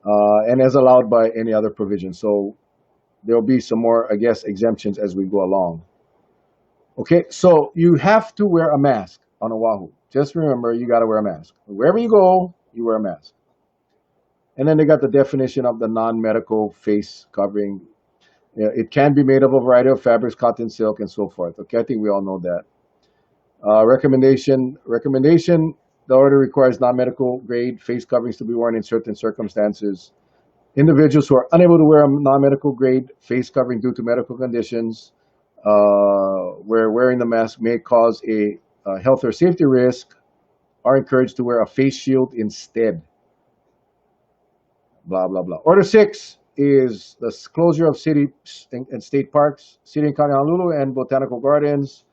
and as allowed by any other provision. So there'll be some more, I guess, exemptions as we go along. Okay, so you have to wear a mask on Oahu. Just remember, you got to wear a mask. Wherever you go, you wear a mask. And then they got the definition of the non-medical face covering. It can be made of a variety of fabrics, cotton, silk, and so forth. Okay, I think we all know that. Recommendation. The order requires non-medical grade face coverings to be worn in certain circumstances. Individuals who are unable to wear a non-medical grade face covering due to medical conditions, where wearing the mask may cause a health or safety risk, are encouraged to wear a face shield instead. Blah, blah, blah. Order 6 is the closure of city and state parks, city and county Honolulu, and botanical gardens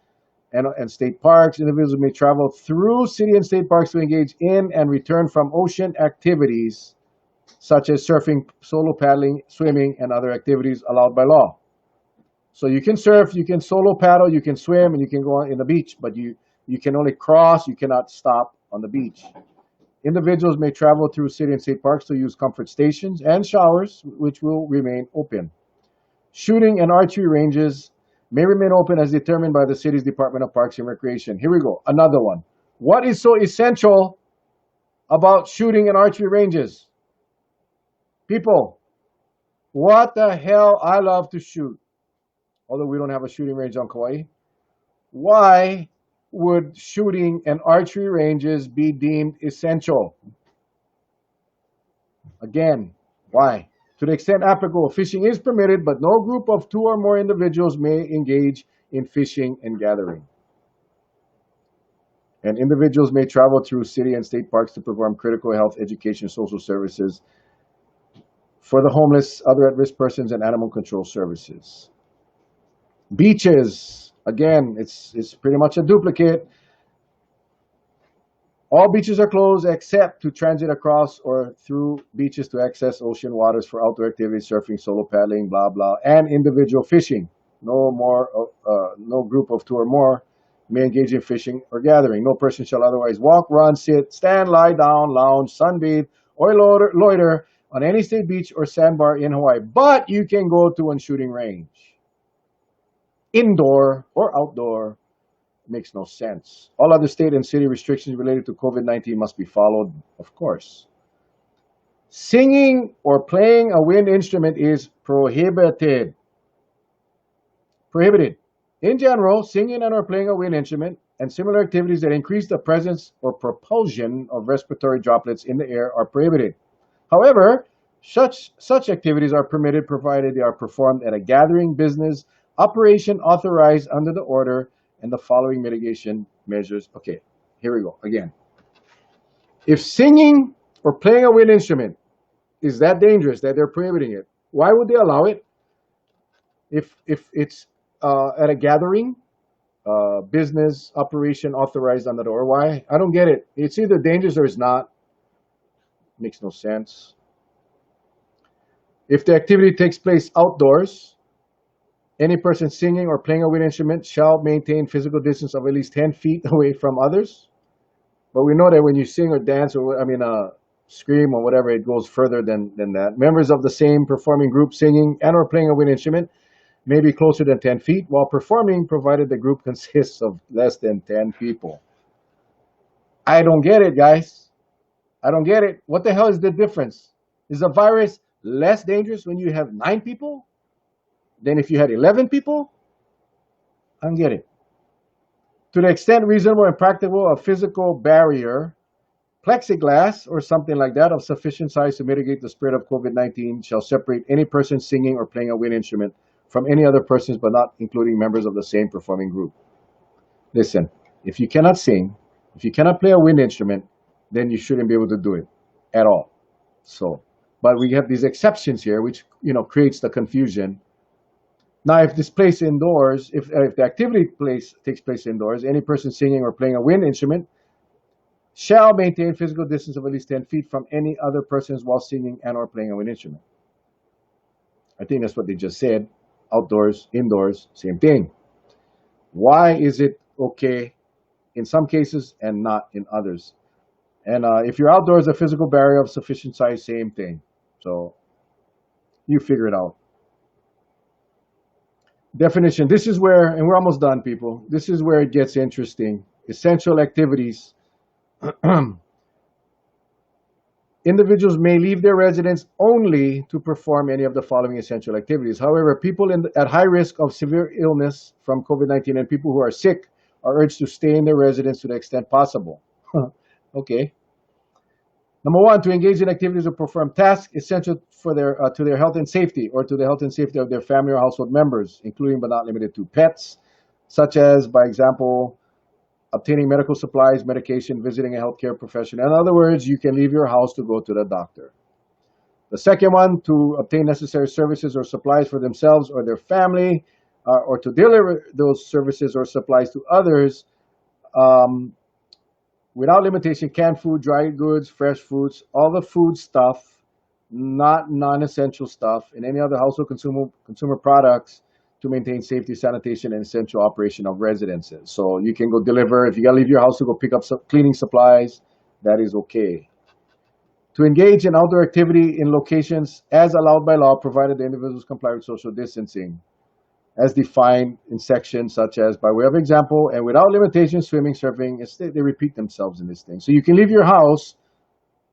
and state parks. Individuals may travel through city and state parks to engage in and return from ocean activities such as surfing, solo paddling, swimming, and other activities allowed by law. So you can surf, you can solo paddle, you can swim, and you can go in the beach, but you can only cross, you cannot stop on the beach. Individuals may travel through city and state parks to use comfort stations and showers, which will remain open. Shooting and archery ranges may remain open as determined by the city's Department of Parks and Recreation. Here we go, another one. What is so essential about shooting and archery ranges? People, what the hell? I love to shoot. Although we don't have a shooting range on Kauai. Why would shooting and archery ranges be deemed essential? Again, why? To the extent applicable, fishing is permitted, but no group of 2 or more individuals may engage in fishing and gathering. And individuals may travel through city and state parks to perform critical health, education, social services for the homeless, other at-risk persons, and animal control services. Beaches, again, it's pretty much a duplicate. All beaches are closed except to transit across or through beaches to access ocean waters for outdoor activities, surfing, solo paddling, blah, blah, and individual fishing. No group of 2 or more may engage in fishing or gathering. No person shall otherwise walk, run, sit, stand, lie down, lounge, sunbathe, or loiter on any state beach or sandbar in Hawaii. But you can go to a shooting range. Indoor or outdoor, makes no sense. All other state and city restrictions related to COVID-19 must be followed, of course. Singing or playing a wind instrument is prohibited. Prohibited. In general, singing and or playing a wind instrument and similar activities that increase the presence or propulsion of respiratory droplets in the air are prohibited. However, such activities are permitted provided they are performed at a gathering, business, operation authorized under the order and the following mitigation measures. Okay, here we go again. If singing or playing a wind instrument is that dangerous that they're prohibiting it, why would they allow it? If it's at a gathering, business, operation authorized under the order, why? I don't get it. It's either dangerous or it's not. Makes no sense. If the activity takes place outdoors, any person singing or playing a wind instrument shall maintain physical distance of at least 10 feet away from others. But we know that when you sing or dance or, scream or whatever, it goes further than that. Members of the same performing group singing and or playing a wind instrument may be closer than 10 feet while performing, provided the group consists of less than 10 people. I don't get it, guys. I don't get it. What the hell is the difference? Is a virus less dangerous when you have 9 people than if you had 11 people? I don't get it. To the extent reasonable and practical, a physical barrier, plexiglass or something like that of sufficient size to mitigate the spread of COVID-19 shall separate any person singing or playing a wind instrument from any other persons, but not including members of the same performing group. Listen, if you cannot sing, if you cannot play a wind instrument, then you shouldn't be able to do it at all. So, but we have these exceptions here, which creates the confusion. Now, if this place indoors, if the activity takes place indoors, any person singing or playing a wind instrument shall maintain physical distance of at least 10 feet from any other persons while singing and or playing a wind instrument. I think that's what they just said. Outdoors, indoors, same thing. Why is it okay in some cases and not in others? And if you're outdoors, a physical barrier of sufficient size, same thing. So you figure it out. Definition. This is where, and we're almost done, people. This is where it gets interesting. Essential activities. Individuals may leave their residence only to perform any of the following essential activities. However, people at high risk of severe illness from COVID-19 and people who are sick are urged to stay in their residence to the extent possible. Okay. Number one, to engage in activities or perform tasks essential for to their health and safety or to the health and safety of their family or household members, including but not limited to pets, such as, by example, obtaining medical supplies, medication, visiting a healthcare professional. In other words, you can leave your house to go to the doctor. The second one, to obtain necessary services or supplies for themselves or their family, or to deliver those services or supplies to others without limitation: canned food, dry goods, fresh foods, all the food stuff, not non-essential stuff, and any other household consumer products to maintain safety, sanitation, and essential operation of residences. So you can go deliver. If you gotta leave your house to go pick up some cleaning supplies, that is okay. To engage in outdoor activity in locations as allowed by law, provided the individuals comply with social distancing, as defined in sections such as, by way of example, and without limitation, swimming, surfing. They repeat themselves in this thing. So you can leave your house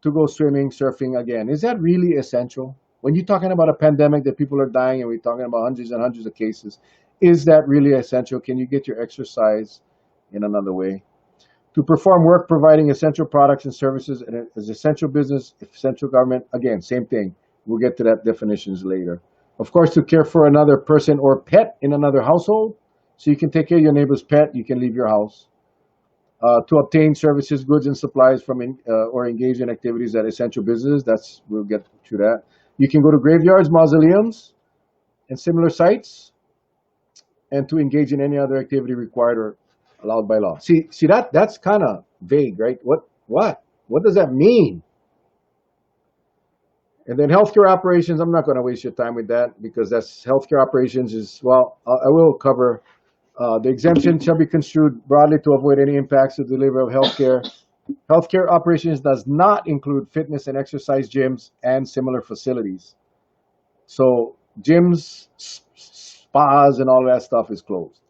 to go swimming, surfing again. Is that really essential? When you're talking about a pandemic that people are dying and we're talking about hundreds and hundreds of cases, is that really essential? Can you get your exercise in another way? To perform work providing essential products and services as essential business, essential government, again, same thing. We'll get to that definitions later. Of course, to care for another person or pet in another household. So you can take care of your neighbor's pet, you can leave your house. To obtain services, goods, and supplies from or engage in activities at essential business. We'll get to that. You can go to graveyards, mausoleums, and similar sites, and to engage in any other activity required or allowed by law. See that's kind of vague, right? What does that mean? And then healthcare operations. I'm not going to waste your time with that because that's healthcare operations is, well, I will cover. The exemption shall be construed broadly to avoid any impacts to the delivery of healthcare. Healthcare operations does not include fitness and exercise gyms and similar facilities. So gyms, spas, and all that stuff is closed,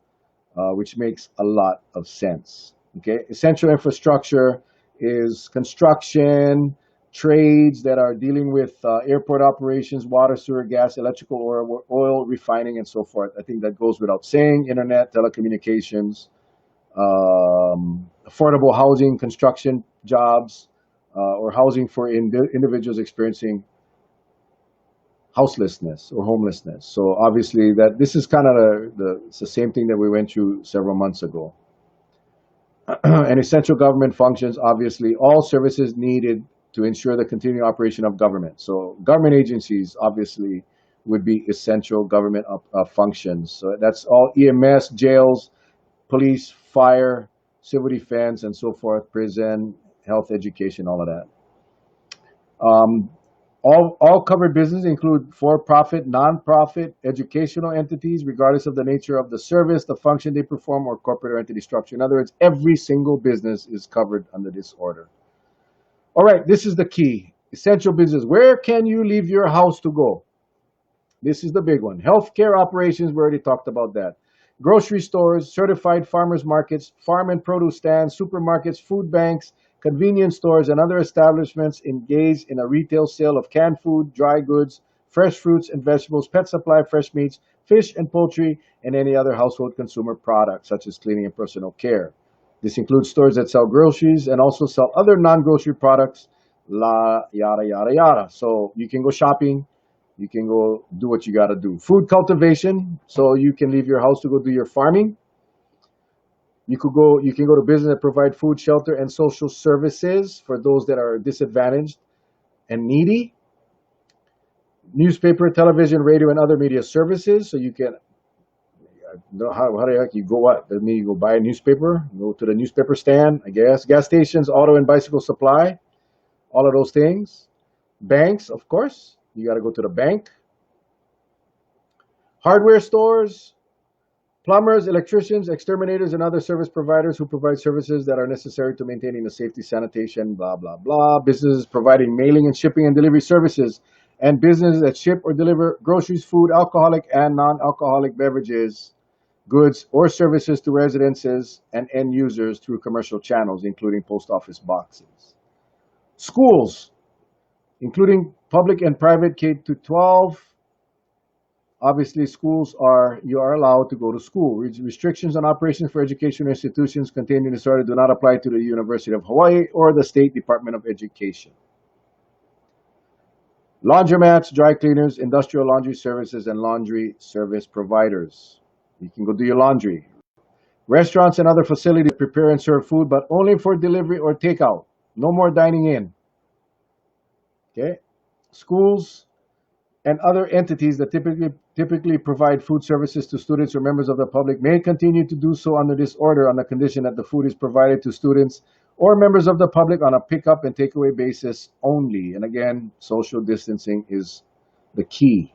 which makes a lot of sense. Okay, essential infrastructure is construction, trades that are dealing with airport operations, water, sewer, gas, electrical, oil refining, and so forth. I think that goes without saying. Internet, telecommunications, affordable housing, construction jobs, or housing for individuals experiencing houselessness or homelessness. So obviously that this is kind of it's the same thing that we went through several months ago. And essential government functions, obviously all services needed to ensure the continued operation of government. So government agencies obviously would be essential government functions. So that's all: EMS, jails, police, fire, civil defense, and so forth, prison, health, education, all of that. All covered businesses include for-profit, non-profit, educational entities, regardless of the nature of the service, the function they perform, or corporate or entity structure. In other words, every single business is covered under this order. All right, this is the key. Essential business. Where can you leave your house to go? This is the big one. Healthcare operations, we already talked about that. Grocery stores, certified farmers markets, farm and produce stands, supermarkets, food banks, convenience stores, and other establishments engaged in a retail sale of canned food, dry goods, fresh fruits and vegetables, pet supply, fresh meats, fish and poultry, and any other household consumer products, such as cleaning and personal care. This includes stores that sell groceries and also sell other non-grocery products, yada, yada, yada. So you can go shopping, you can go do what you got to do. Food cultivation, so you can leave your house to go do your farming. You can go to business that provide food, shelter, and social services for those that are disadvantaged and needy. Newspaper, television, radio, and other media services. So you can, how do you go what? That means you go buy a newspaper, go to the newspaper stand, I guess. Gas stations, auto and bicycle supply, all of those things. Banks, of course. You got to go to the bank. Hardware stores, plumbers, electricians, exterminators, and other service providers who provide services that are necessary to maintaining the safety, sanitation, blah, blah, blah. Businesses providing mailing and shipping and delivery services, and businesses that ship or deliver groceries, food, alcoholic and non-alcoholic beverages, goods, or services to residences and end users through commercial channels, including post office boxes. Schools, including public and private K-12. Obviously, you are allowed to go to school. Restrictions on operations for educational institutions contained in this order do not apply to the University of Hawaii or the State Department of Education. Laundromats, dry cleaners, industrial laundry services, and laundry service providers. You can go do your laundry. Restaurants and other facilities prepare and serve food, but only for delivery or takeout. No more dining in. Okay? Schools and other entities that typically provide food services to students or members of the public may continue to do so under this order on the condition that the food is provided to students or members of the public on a pick-up and takeaway basis only. And again, social distancing is the key.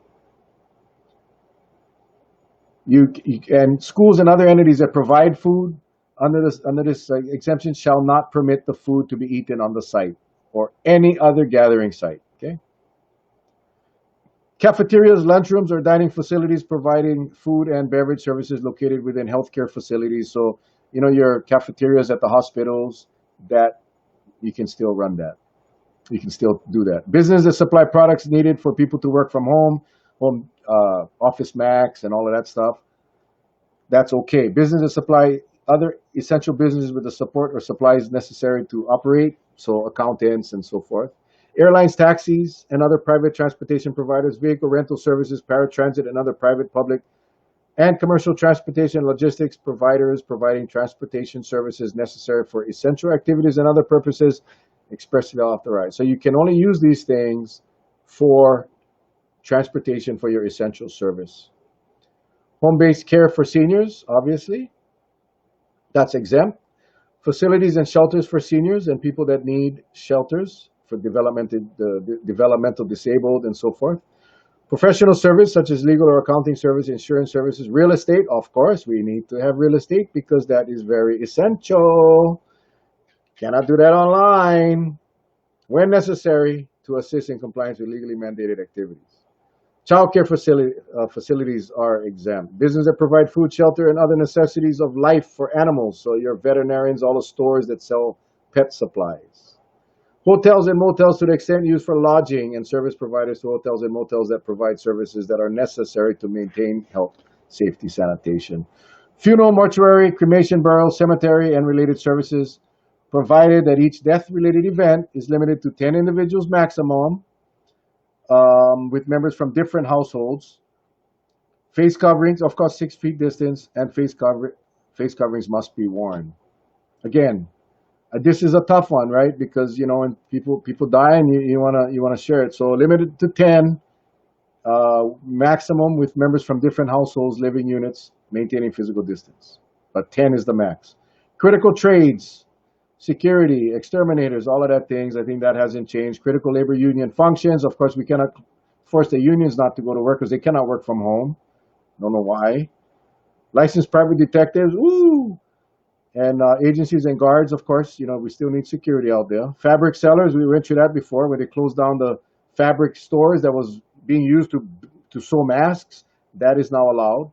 And schools and other entities that provide food under this exemption shall not permit the food to be eaten on the site or any other gathering site. Okay. Cafeterias, lunchrooms, or dining facilities providing food and beverage services located within healthcare facilities. So, your cafeterias at the hospitals, that you can still run that. You can still do that. Business that supply products needed for people to work from home, Office Max, and all of that stuff. That's okay. Business that supply other essential businesses with the support or supplies necessary to operate, so accountants and so forth. Airlines, taxis, and other private transportation providers, vehicle rental services, paratransit, and other private, public, and commercial transportation logistics providers providing transportation services necessary for essential activities and other purposes expressly authorized. So you can only use these things for transportation for your essential service. Home-based care for seniors, obviously, that's exempt. Facilities and shelters for seniors and people that need shelters for developmental disabled and so forth. Professional service such as legal or accounting service, insurance services, real estate. Of course, we need to have real estate because that is very essential. Cannot do that online when necessary to assist in compliance with legally mandated activities. Childcare facilities are exempt. Businesses that provide food, shelter, and other necessities of life for animals. So your veterinarians, all the stores that sell pet supplies. Hotels and motels to the extent used for lodging, and service providers to hotels and motels that provide services that are necessary to maintain health, safety, sanitation. Funeral, mortuary, cremation, burial, cemetery, and related services, provided that each death-related event is limited to 10 individuals maximum, with members from different households. Face coverings, of course, 6 feet distance, and face coverings must be worn. Again, this is a tough one, right? Because when people die and you wanna share it. So limited to 10, maximum with members from different households, living units, maintaining physical distance. But 10 is the max. Critical trades, security, exterminators, all of that things. I think that hasn't changed. Critical labor union functions. Of course, we cannot force the unions not to go to work because they cannot work from home. Don't know why. Licensed private detectives, woo! And agencies and guards, of course, we still need security out there. Fabric sellers, we went through that before, where they closed down the fabric stores that was being used to sew masks. That is now allowed.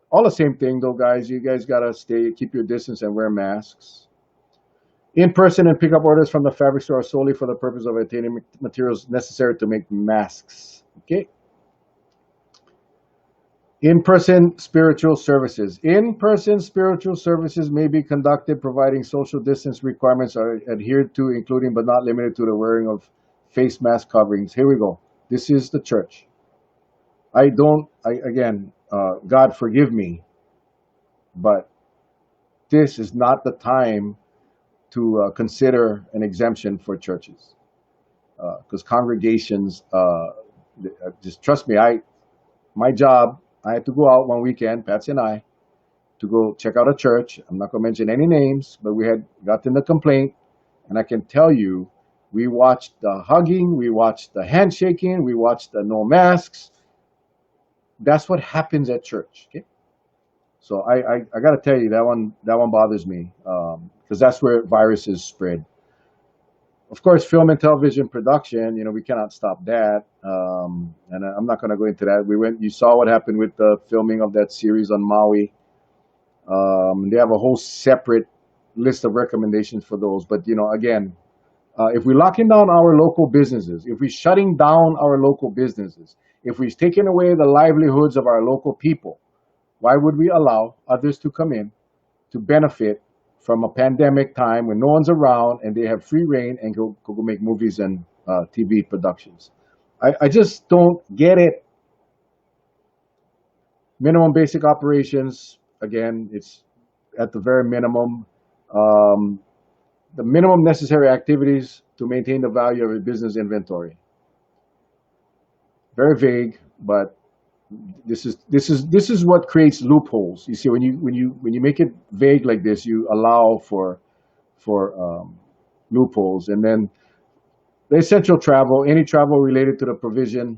All the same thing, though, guys. You guys got to keep your distance and wear masks. In-person and pick up orders from the fabric store solely for the purpose of obtaining materials necessary to make masks. Okay. In-person spiritual services. In-person spiritual services may be conducted providing social distance requirements are adhered to, including but not limited to the wearing of face mask coverings. Here we go. This is the church. God forgive me, but this is not the time to consider an exemption for churches, because congregations, just trust me. My job, I had to go out one weekend, Patsy and I, to go check out a church. I'm not going to mention any names, but we had gotten the complaint, and I can tell you, we watched the hugging, we watched the handshaking, we watched the no masks. That's what happens at church. Okay, so I got to tell you that one bothers me, because that's where viruses spread. Of course, film and television production, we cannot stop that. And I'm not going to go into that. You saw what happened with the filming of that series on Maui. They have a whole separate list of recommendations for those. But, again, if we're locking down our local businesses, if we're shutting down our local businesses, if we're taking away the livelihoods of our local people, why would we allow others to come in to benefit from a pandemic time when no one's around and they have free reign and go make movies and TV productions? I just don't get it. Minimum basic operations, again, it's at the very minimum. The minimum necessary activities to maintain the value of a business inventory. Very vague, but this is what creates loopholes. You see, when you make it vague like this, you allow for loopholes. And then the essential travel, any travel related to the provision,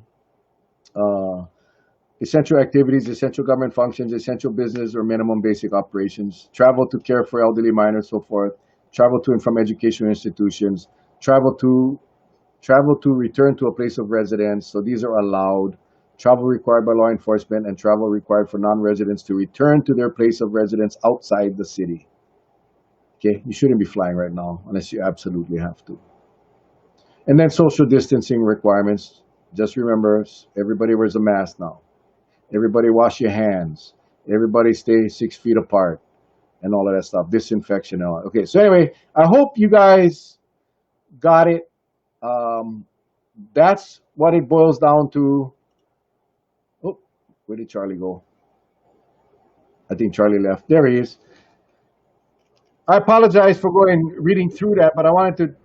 essential activities, essential government functions, essential business or minimum basic operations, travel to care for elderly minors, so forth, travel to and from educational institutions, travel to return to a place of residence. So these are allowed. Travel required by law enforcement and travel required for non-residents to return to their place of residence outside the city. Okay, you shouldn't be flying right now unless you absolutely have to. And then social distancing requirements. Just remember, everybody wears a mask now. Everybody wash your hands. Everybody stay 6 feet apart and all of that stuff. Disinfection and all. Okay, so anyway, I hope you guys got it. That's what it boils down to. Oh, where did Charlie go? I think Charlie left. There he is. I apologize for reading through that, but I wanted to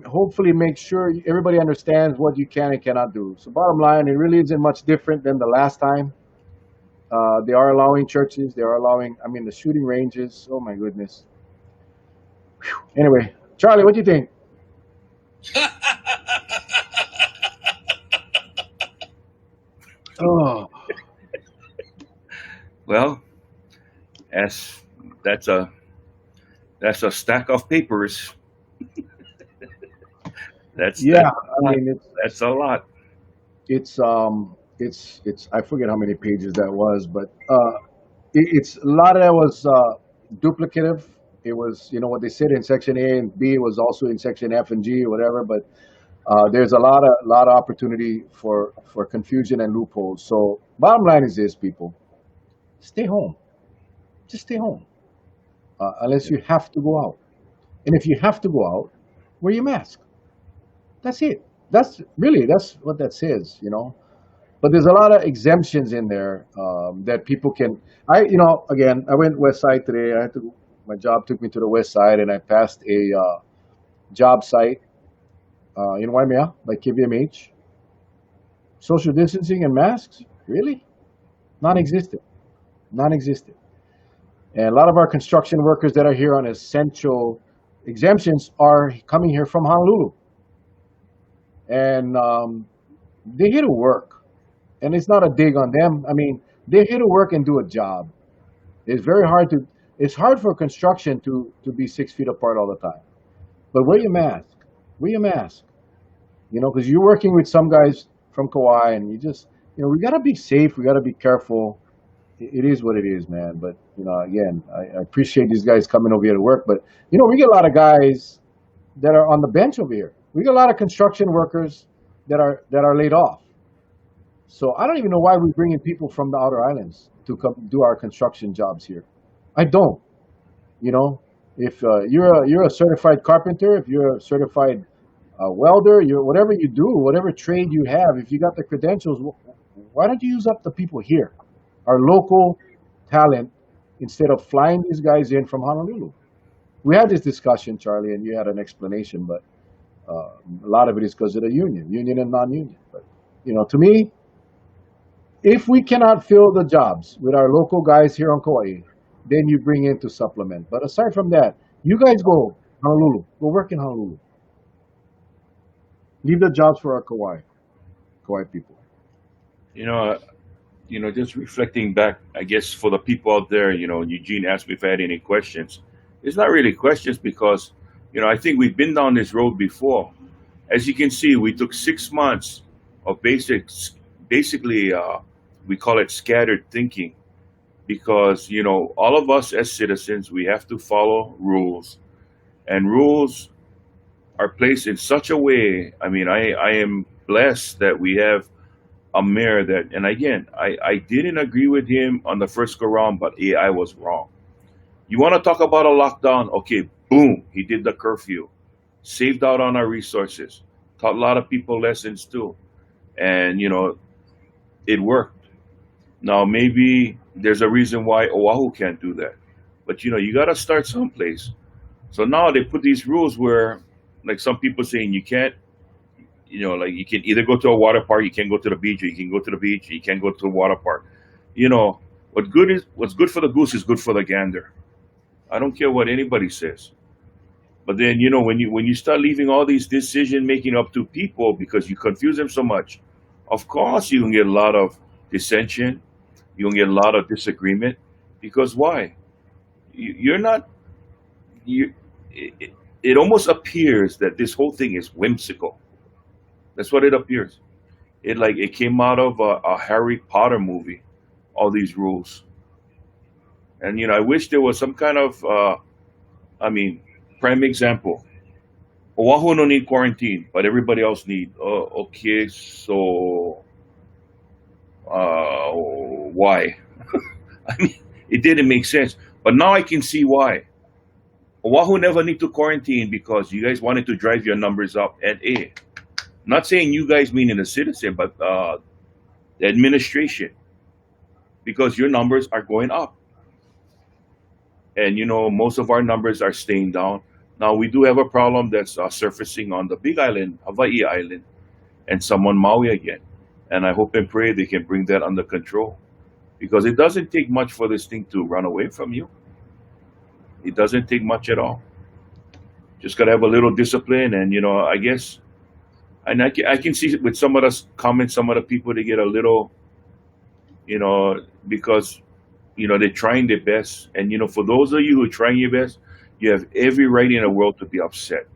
hopefully make sure everybody understands what you can and cannot do. So bottom line, it really isn't much different than the last time. They are allowing churches. They are allowing, the shooting ranges. Oh my goodness. Whew. Anyway, Charlie, what do you think? Oh, Well, as that's a stack of papers. yeah. That's a lot. It's I forget how many pages that was, but it's a lot of that was duplicative. It was, what they said in section A and B was also in section F and G or whatever, but there's a lot of opportunity for confusion and loopholes. So bottom line is this, people: stay home. Just stay home, unless you have to go out. And if you have to go out, wear your mask. That's it. That's what that says. But there's a lot of exemptions in there that people can. Again, I went west side today. My job took me to the west side, and I passed a job site in Waimea by KVMH. Social distancing and masks, really? Non-existent. Non-existent. And a lot of our construction workers that are here on essential exemptions are coming here from Honolulu. And they're here to work. And it's not a dig on them. They're here to work and do a job. It's hard for construction to be 6 feet apart all the time. But wear your mask. Wear your mask. Because you're working with some guys from Kauai, and we got to be safe. We got to be careful. It is what it is, man. But Again, I appreciate these guys coming over here to work, but we get a lot of guys that are on the bench over here. We get a lot of construction workers that are laid off. So I don't even know why we're bringing people from the outer islands to come do our construction jobs here. I don't. You know, if you're a certified carpenter, if you're a certified welder, you're whatever you do, whatever trade you have, if you got the credentials, why don't you use up the people here, our local talent, instead of flying these guys in from Honolulu? We had this discussion, Charlie, and you had an explanation, but a lot of it is because of the union and non-union. But to me, if we cannot fill the jobs with our local guys here on Kauai, then you bring in to supplement. But aside from that, you guys go Honolulu, go work in Honolulu. Leave the jobs for our Kauai people. You know, just reflecting back, I guess for the people out there, Eugene asked me if I had any questions. It's not really questions because, I think we've been down this road before. As you can see, we took 6 months of basically, we call it scattered thinking because, all of us as citizens, we have to follow rules, and rules are placed in such a way. I mean, I am blessed that we have a mayor that, and again, I didn't agree with him on the first go round, but yeah, I was wrong. You want to talk about a lockdown? Okay, boom, he did the curfew, saved out on our resources, taught a lot of people lessons too, and it worked. Now maybe there's a reason why Oahu can't do that, but you got to start someplace. So now they put these rules where, like some people saying you can't, like you can either go to a water park, you can't go to the beach, or you can go to the beach, you can't go to the water park. What's good for the goose is good for the gander. I don't care what anybody says. But then when you start leaving all these decision making up to people because you confuse them so much, of course you can get a lot of dissension, you can get a lot of disagreement. Because why? You're not you. It almost appears that this whole thing is whimsical. That's what it appears. It came out of a Harry Potter movie. All these rules, and I wish there was some kind of. I mean, prime example. Oahu no need quarantine, but everybody else need. Okay, so why? I mean, it didn't make sense. But now I can see why. Oahu never need to quarantine because you guys wanted to drive your numbers up. And not saying you guys meaning the citizen, but the administration, because your numbers are going up. And most of our numbers are staying down. Now we do have a problem that's surfacing on the Big Island, Hawaii Island, and some on Maui again. And I hope and pray they can bring that under control, because it doesn't take much for this thing to run away from you. It doesn't take much at all. Just gotta have a little discipline, and I guess, and I can see with some of the comments, some of the people they get a little, because they're trying their best, and for those of you who are trying your best, you have every right in the world to be upset,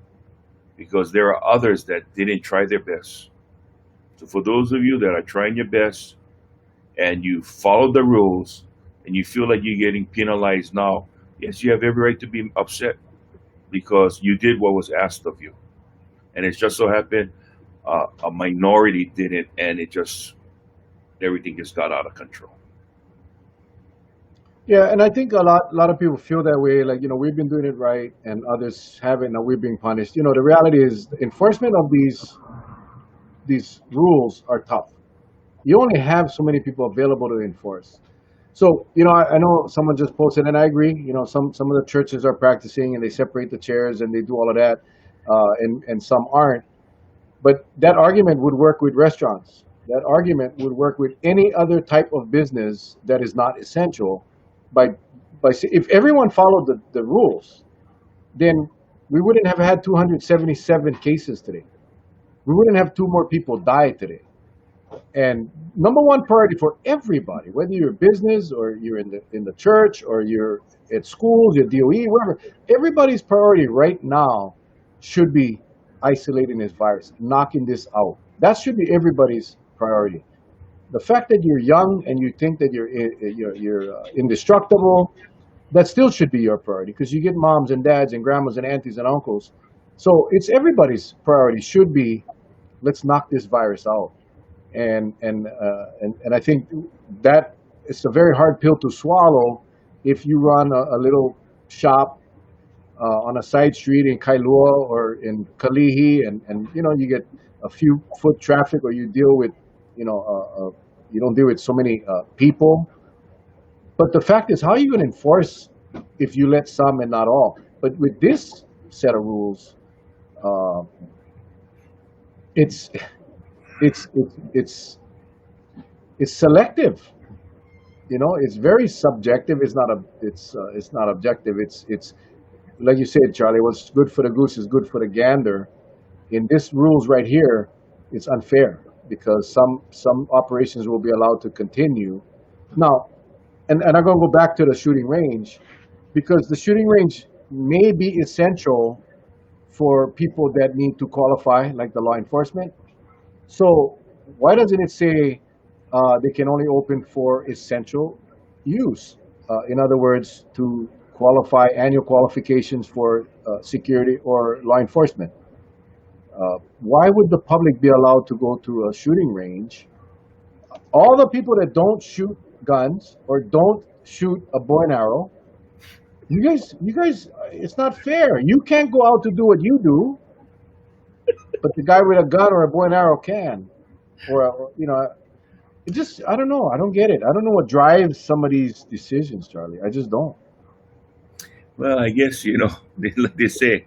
because there are others that didn't try their best. So for those of you that are trying your best and you follow the rules and you feel like you're getting penalized now, yes, you have every right to be upset because you did what was asked of you. And it just so happened a minority didn't, and everything just got out of control. Yeah, and I think a lot of people feel that way. Like we've been doing it right, and others haven't, and we're being punished. The reality is the enforcement of these rules are tough. You only have so many people available to enforce. So I know someone just posted, and I agree. Some of the churches are practicing, and they separate the chairs, and they do all of that, and some aren't. But that argument would work with restaurants. That argument would work with any other type of business that is not essential. If everyone followed the rules, then we wouldn't have had 277 cases today. We wouldn't have two more people die today. And number one priority for everybody, whether you're a business or you're in the church or you're at schools, your DOE, wherever, everybody's priority right now should be isolating this virus, knocking this out. That should be everybody's priority. The fact that you're young and you think that you're indestructible, that still should be your priority because you get moms and dads and grandmas and aunties and uncles. So it's everybody's priority should be, let's knock this virus out. And I think that it's a very hard pill to swallow if you run a little shop on a side street in Kailua or in Kalihi, and you get a few foot traffic, or you deal with you don't deal with so many people. But the fact is, how are you going to enforce if you let some and not all? But with this set of rules, uh, it's it's it's it's it's selective. It's very subjective. It's not objective. It's like you said, Charlie. What's good for the goose is good for the gander. In this rules right here, it's unfair because some operations will be allowed to continue. Now, and I'm going to go back to the shooting range because the shooting range may be essential for people that need to qualify, like the law enforcement. So why doesn't it say they can only open for essential use? In other words, to qualify annual qualifications for security or law enforcement. Why would the public be allowed to go to a shooting range? All the people that don't shoot guns or don't shoot a bow and arrow, you guys, it's not fair. You can't go out to do what you do, but the guy with a gun or a bow and arrow can. It just, I don't know. I don't get it. I don't know what drives some of these decisions, Charlie. I just don't. Well, I guess like they say,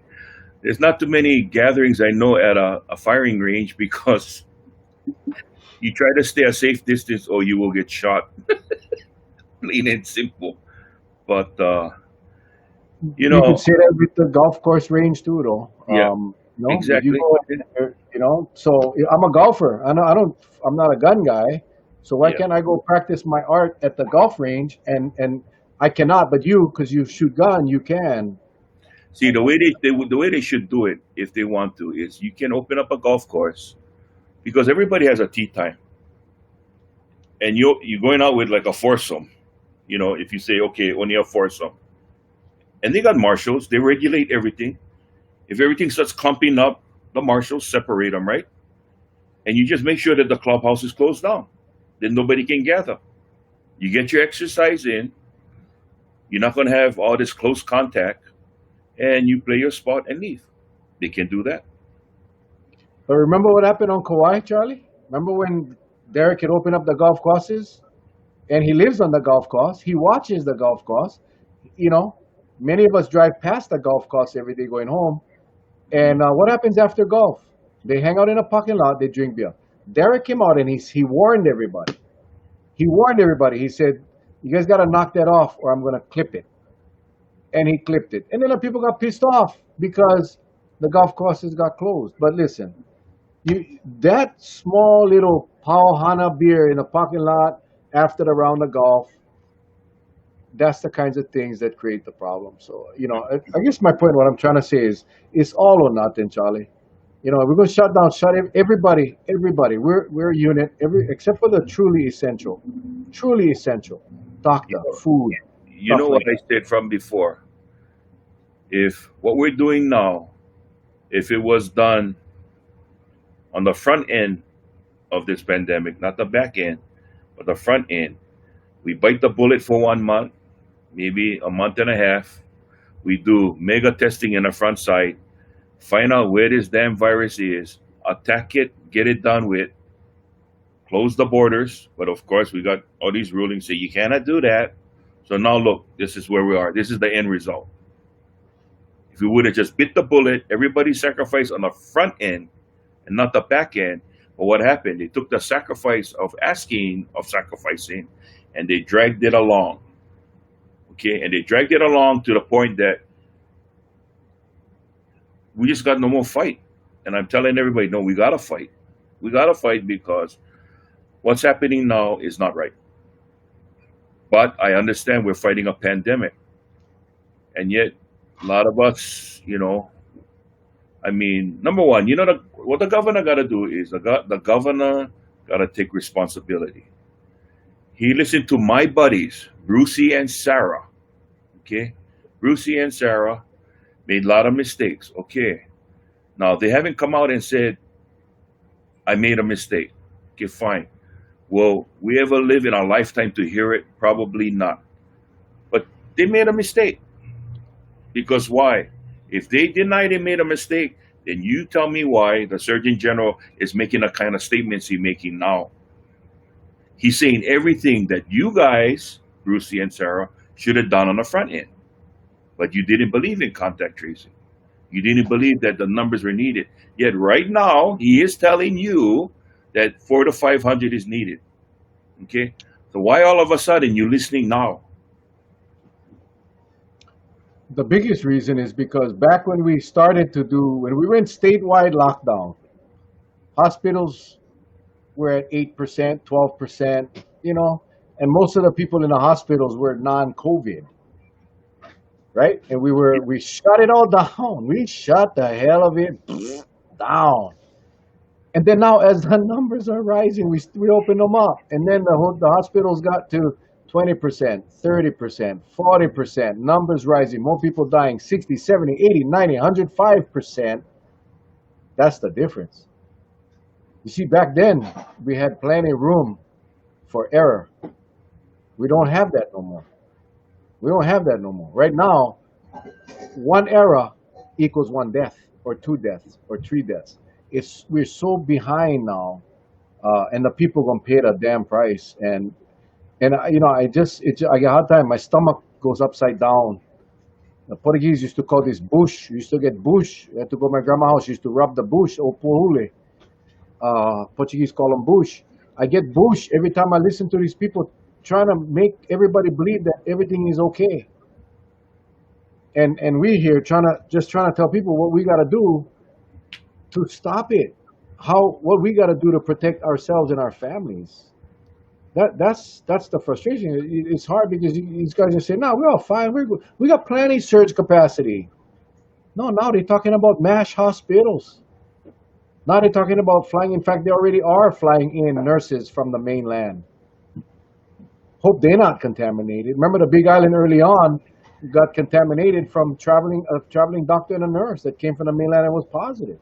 there's not too many gatherings I know at a firing range because you try to stay a safe distance or you will get shot. Plain and simple. But you You could know, say that with the golf course range too, though. yeah, If you exactly. go, in there, so I'm a golfer. I'm not a gun guy. So why Yeah. can't I go practice my art at the golf range? And I cannot, but you, because you shoot gun, you can. See, the way they should do it, if they want to, is you can open up a golf course because everybody has a tee time, and you're going out with like a foursome. If you say okay, only a foursome, and they got marshals, they regulate everything. If everything starts clumping up, the marshals separate them, right? And you just make sure that the clubhouse is closed down. Then nobody can gather. You get your exercise in. You're not going to have all this close contact, and you play your spot and leave. They can do that. But remember what happened on Kauai, Charlie? Remember when Derek had opened up the golf courses, and he lives on the golf course. He watches the golf course. You know, Many of us drive past the golf course every day going home. And what happens after golf? They hang out in a parking lot. They drink beer. Derek came out and he warned everybody. He warned everybody. He said, "You guys got to knock that off, or I'm going to clip it." And he clipped it. And then the people got pissed off because the golf courses got closed. But listen, that small little Pauhana beer in a parking lot after the round of golf, that's the kinds of things that create the problem. So, I guess my point, what I'm trying to say is, it's all or nothing, Charlie. We're going to shut everybody, everybody. We're a unit, except for the truly essential, You doctor, know, food, you stuff know what like I that. said from before. If what we're doing now, if it was done on the front end of this pandemic, not the back end, but the front end, we bite the bullet for 1 month, maybe a month and a half. We do mega testing in the front side, find out where this damn virus is, attack it, get it done with, close the borders. But of course, we got all these rulings say you cannot do that. So now look, this is where we are. This is the end result. If we would have just bit the bullet, everybody sacrificed on the front end and not the back end. But what happened? They took the sacrifice of sacrificing, and they dragged it along. Okay, and they dragged it along to the point that we just got no more fight. And I'm telling everybody, no, we gotta fight. We gotta fight because what's happening now is not right. But I understand we're fighting a pandemic, and yet a lot of us, I mean, number one, what the governor got to do is the governor got to take responsibility. He listened to my buddies, Brucey and Sarah, Okay, Brucey and Sarah made a lot of mistakes. Okay, now they haven't come out and said I made a mistake. Okay, fine. Will we ever live in our lifetime to hear it? Probably not. But they made a mistake. Because why? If they deny they made a mistake, then you tell me why the Surgeon General is making the kind of statements he's making now. He's saying everything that you guys, Brucey and Sarah, should have done on the front end. But you didn't believe in contact tracing. You didn't believe that the numbers were needed. Yet right now, he is telling you that 4 to 500 is needed. Okay? So why all of a sudden you listening now? The biggest reason is because back when we started to do, when we went statewide lockdown, hospitals were at 8%, 12%, and most of the people in the hospitals were non-COVID, right? And we shut it all down. We shut the hell of it down. And then now, as the numbers are rising, we open them up, and then the hospitals got to 20%, 30%, 40%. Numbers rising, more people dying, 60, 70, 80, 90, 105%. That's the difference. You see, back then we had plenty of room for error. We don't have that no more. We don't have that no more. Right now, one error equals one death, or two deaths, or three deaths. We're so behind now, and the people gonna pay the damn price. And I get a hard time. My stomach goes upside down. The Portuguese used to call this bush. You used to get bush. You had to go to my grandma's house. Used to rub the bush, or puhule. Portuguese call them bush. I get bush every time I listen to these people trying to make everybody believe that everything is okay. And we here trying to tell people what we got to do to stop it. What we got to do to protect ourselves and our families. That's the frustration. It's hard because these guys just say, "No, we're all fine. We got plenty surge capacity." No, now they're talking about MASH hospitals. Now they're talking about flying. In fact, they already are flying in nurses from the mainland. Hope they're not contaminated. Remember the Big Island early on got contaminated from a traveling doctor and a nurse that came from the mainland and was positive.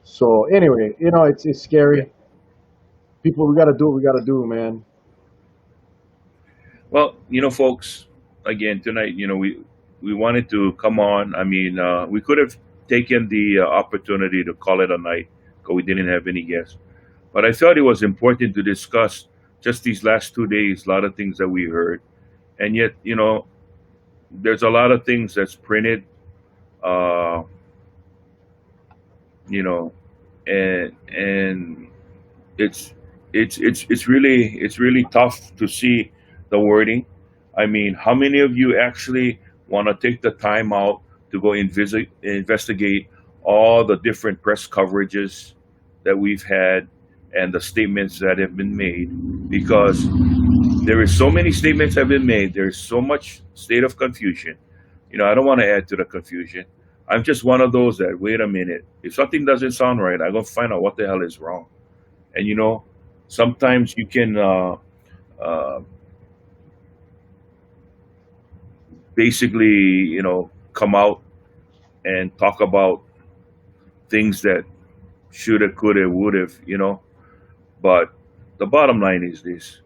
So anyway, it's scary. People, we got to do what we got to do, man. Well, folks, again tonight, we wanted to come on. I mean, we could have taken the opportunity to call it a night because we didn't have any guests. But I thought it was important to discuss just these last 2 days, a lot of things that we heard, and yet, there's a lot of things that's printed, uh, and it's really tough to see the wording. I mean, how many of you actually want to take the time out to go investigate all the different press coverages that we've had and the statements that have been made? Because there is so many statements have been made. There's so much state of confusion. I don't want to add to the confusion. I'm just one of those that wait a minute. If something doesn't sound right, I'm gonna find out what the hell is wrong. And sometimes you can uh, basically, come out and talk about things that shoulda, coulda, would have. But the bottom line is this: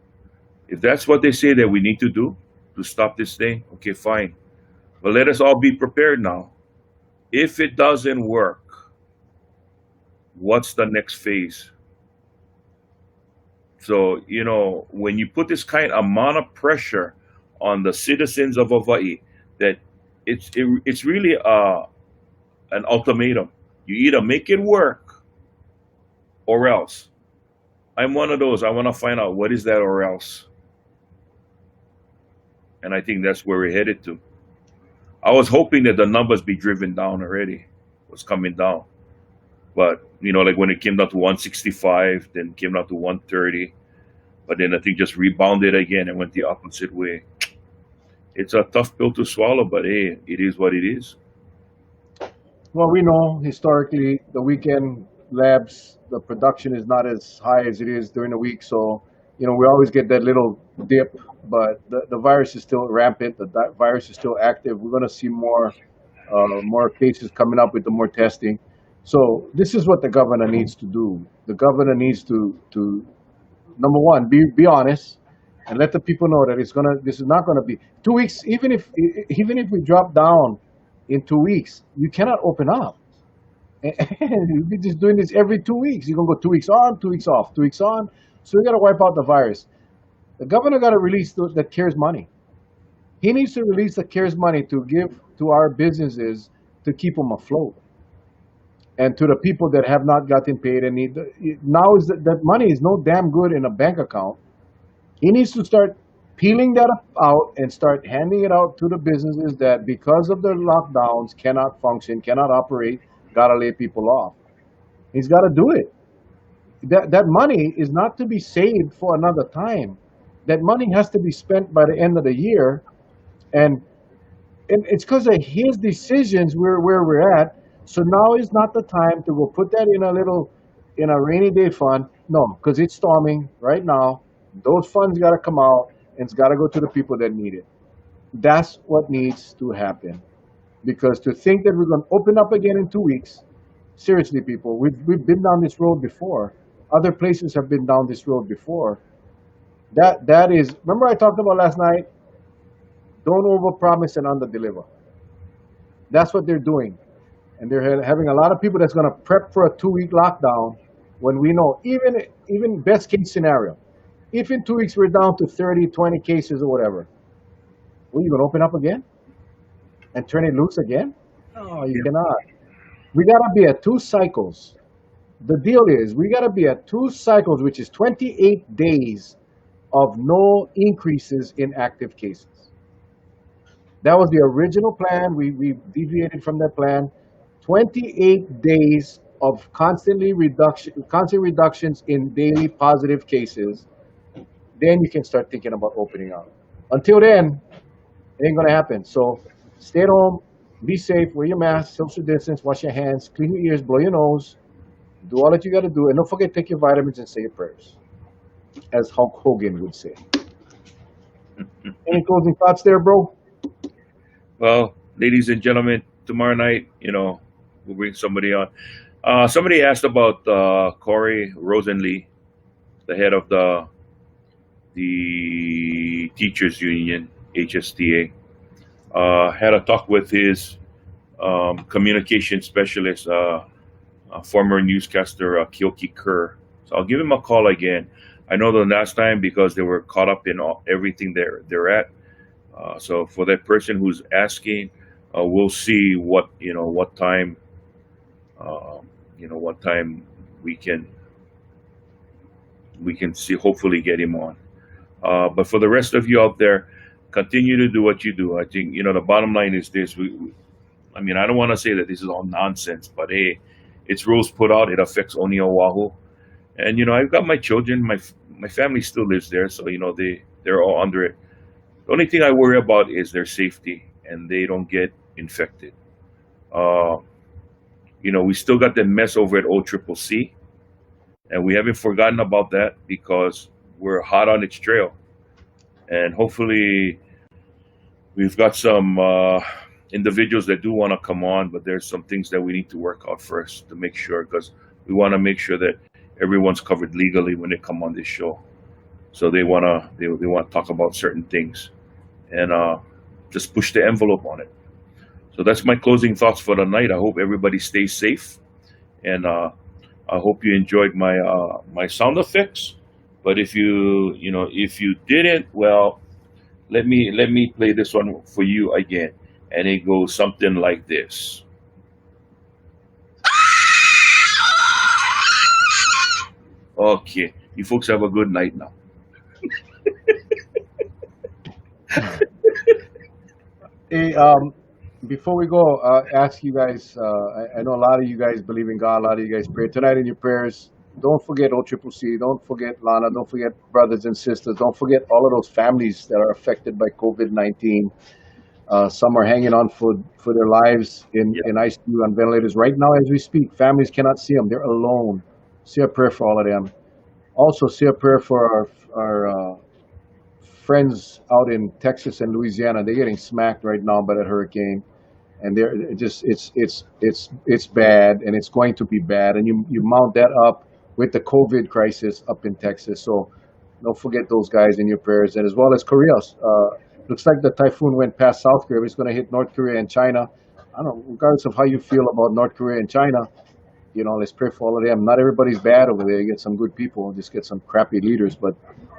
if that's what they say that we need to do to stop this thing, okay, fine. But let us all be prepared now. If it doesn't work, what's the next phase? So, when you put this kind of amount of pressure on the citizens of Hawaii, that it's really an ultimatum. You either make it work or else. I'm one of those. I want to find out what is that or else. And I think that's where we're headed to. I was hoping that the numbers be driven down already. Was coming down. But, like when it came down to 165, then came down to 130. But then I think just rebounded again and went the opposite way. It's a tough pill to swallow, but hey, it is what it is. Well, we know historically the weekend labs, the production is not as high as it is during the week, so We always get that little dip, but the virus is still rampant. The virus is still active. We're going to see more cases coming up with the more testing. So this is what the governor needs to do. The governor needs to number one, be honest, and let the people know that this is not gonna be 2 weeks. Even if we drop down in 2 weeks, you cannot open up. And you'll be just doing this every 2 weeks. You're gonna go 2 weeks on, 2 weeks off, 2 weeks on. So we gotta wipe out the virus. The governor gotta release the CARES money. He needs to release the CARES money to give to our businesses to keep them afloat, and to the people that have not gotten paid and need now is that money is no damn good in a bank account. He needs to start peeling that out and start handing it out to the businesses that, because of the lockdowns, cannot function, cannot operate, gotta lay people off. He's got to do it. That money is not to be saved for another time. That money has to be spent by the end of the year, and it's because of his decisions where we're at. So now is not the time to go put that in a rainy day fund. No, because it's storming right now. Those funds got to come out, and it's got to go to the people that need it. That's what needs to happen. Because to think that we're going to open up again in 2 weeks, seriously, people, we've been down this road before. Other places have been down this road before. That is. Remember I talked about last night. Don't overpromise and underdeliver. That's what they're doing, and they're having a lot of people that's going to prep for a 2 week lockdown when we know even best case scenario, if in 2 weeks we're down to 30, 20 cases or whatever, well, you going to open up again and turn it loose again? No, you cannot. We got to be at 2 cycles. The deal is we got to be at 2 cycles, which is 28 days of no increases in active cases. That was the original plan. We deviated from that plan. 28 days of constant reductions in daily positive cases. Then you can start thinking about opening up. Until then, it ain't gonna happen. So stay at home, be safe, wear your mask, social distance, wash your hands, clean your ears, blow your nose, do all that you gotta do, and don't forget to take your vitamins and say your prayers, as Hulk Hogan would say. Any closing thoughts there, bro? Well, ladies and gentlemen, tomorrow night, we'll bring somebody on. Somebody asked about Corey Rosenlee, the head of the teachers union, HSTA. Had a talk with his communication specialist, former newscaster Kyoki Kerr. So I'll give him a call again. I know the last time, because they were caught up in everything they're at. So for that person who's asking, we'll see what time we can see, hopefully get him on. But for the rest of you out there, continue to do what you do. I think the bottom line is this. I mean, I don't want to say that this is all nonsense, but hey, it's rules put out. It affects only Oahu, and I've got my children. My family still lives there, so they're all under it. The only thing I worry about is their safety and they don't get infected. We still got that mess over at OCCC, and we haven't forgotten about that because we're hot on its trail. And hopefully, we've got some individuals that do want to come on, but there's some things that we need to work out first to make sure, because we want to make sure that everyone's covered legally when they come on this show. So they want to talk about certain things, and just push the envelope on it. So that's my closing thoughts for the night. I hope everybody stays safe, and I hope you enjoyed my sound effects. But if you didn't, well, let me play this one for you again, and it goes something like this. Okay, you folks have a good night now. Hey, before we go, ask you guys. I know a lot of you guys believe in God. A lot of you guys pray tonight in your prayers. Don't forget OCCC. Don't forget Lana. Don't forget brothers and sisters. Don't forget all of those families that are affected by COVID-19. Some are hanging on for their lives in ICU on ventilators right now as we speak. Families cannot see them. They're alone. Say a prayer for all of them. Also, say a prayer for our friends out in Texas and Louisiana, they're getting smacked right now by that hurricane, and they're just it's bad, and it's going to be bad, and you mount that up with the COVID crisis up in Texas. So don't forget those guys in your prayers, and as well as Korea. Looks like the typhoon went past South Korea. It's going to hit North Korea and China. I don't know, regardless of how you feel about North Korea and China, let's pray for all of them. Not everybody's bad over there. You get some good people, just get some crappy leaders, but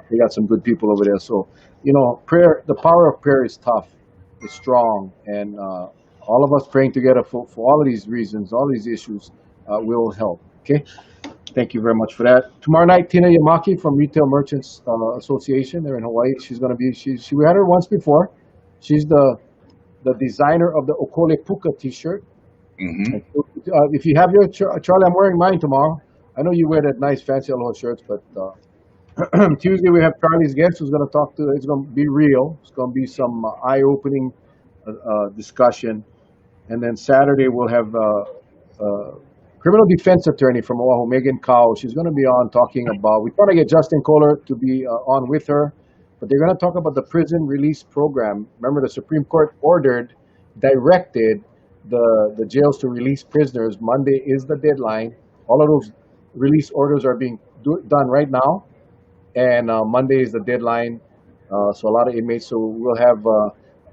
they got some good people over there. So, prayer, the power of prayer is tough, it's strong, and all of us praying together for all of these reasons, all these issues will help. Okay? Thank you very much for that. Tomorrow night, Tina Yamaki from Retail Merchants Association. They're in Hawaii. She's going to be, we had her once before. She's the designer of the Okole Puka t-shirt. Hmm. If you have your, Charlie, I'm wearing mine tomorrow. I know you wear that nice fancy aloha shirts, but Tuesday we have Charlie's guest who's going to talk to, it's going to be real. It's going to be some eye-opening discussion. And then Saturday we'll have criminal defense attorney from Oahu, Megan Kao. She's going to be on talking about, we try to get Justin Kohler to be on with her, but they're going to talk about the prison release program. Remember, the Supreme Court directed the jails to release prisoners. Monday is the deadline. All of those release orders are being done right now, and Monday is the deadline. So a lot of inmates. So we'll have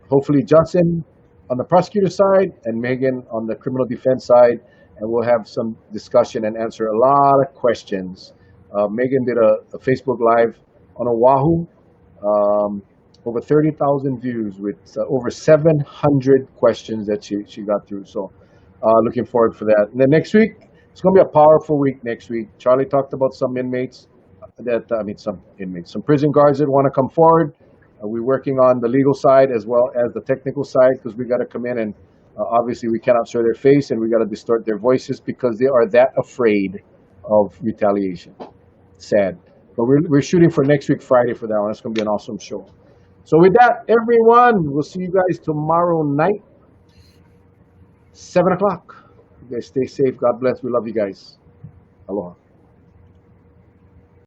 hopefully Justin on the prosecutor side and Megan on the criminal defense side, and we'll have some discussion and answer a lot of questions. Megan did a Facebook Live on Oahu, over 30,000 views with over 700 questions that she got through. So looking forward for that. And then next week, it's going to be a powerful week next week. Charlie talked about some inmates some prison guards that want to come forward. We're working on the legal side as well as the technical side, because we got to come in and obviously we cannot show their face, and we got to distort their voices because they are that afraid of retaliation. Sad. But we're shooting for next week, Friday, for that one. It's going to be an awesome show. So with that, everyone, we'll see you guys tomorrow night, 7 o'clock. You guys stay safe. God bless. We love you guys. Aloha.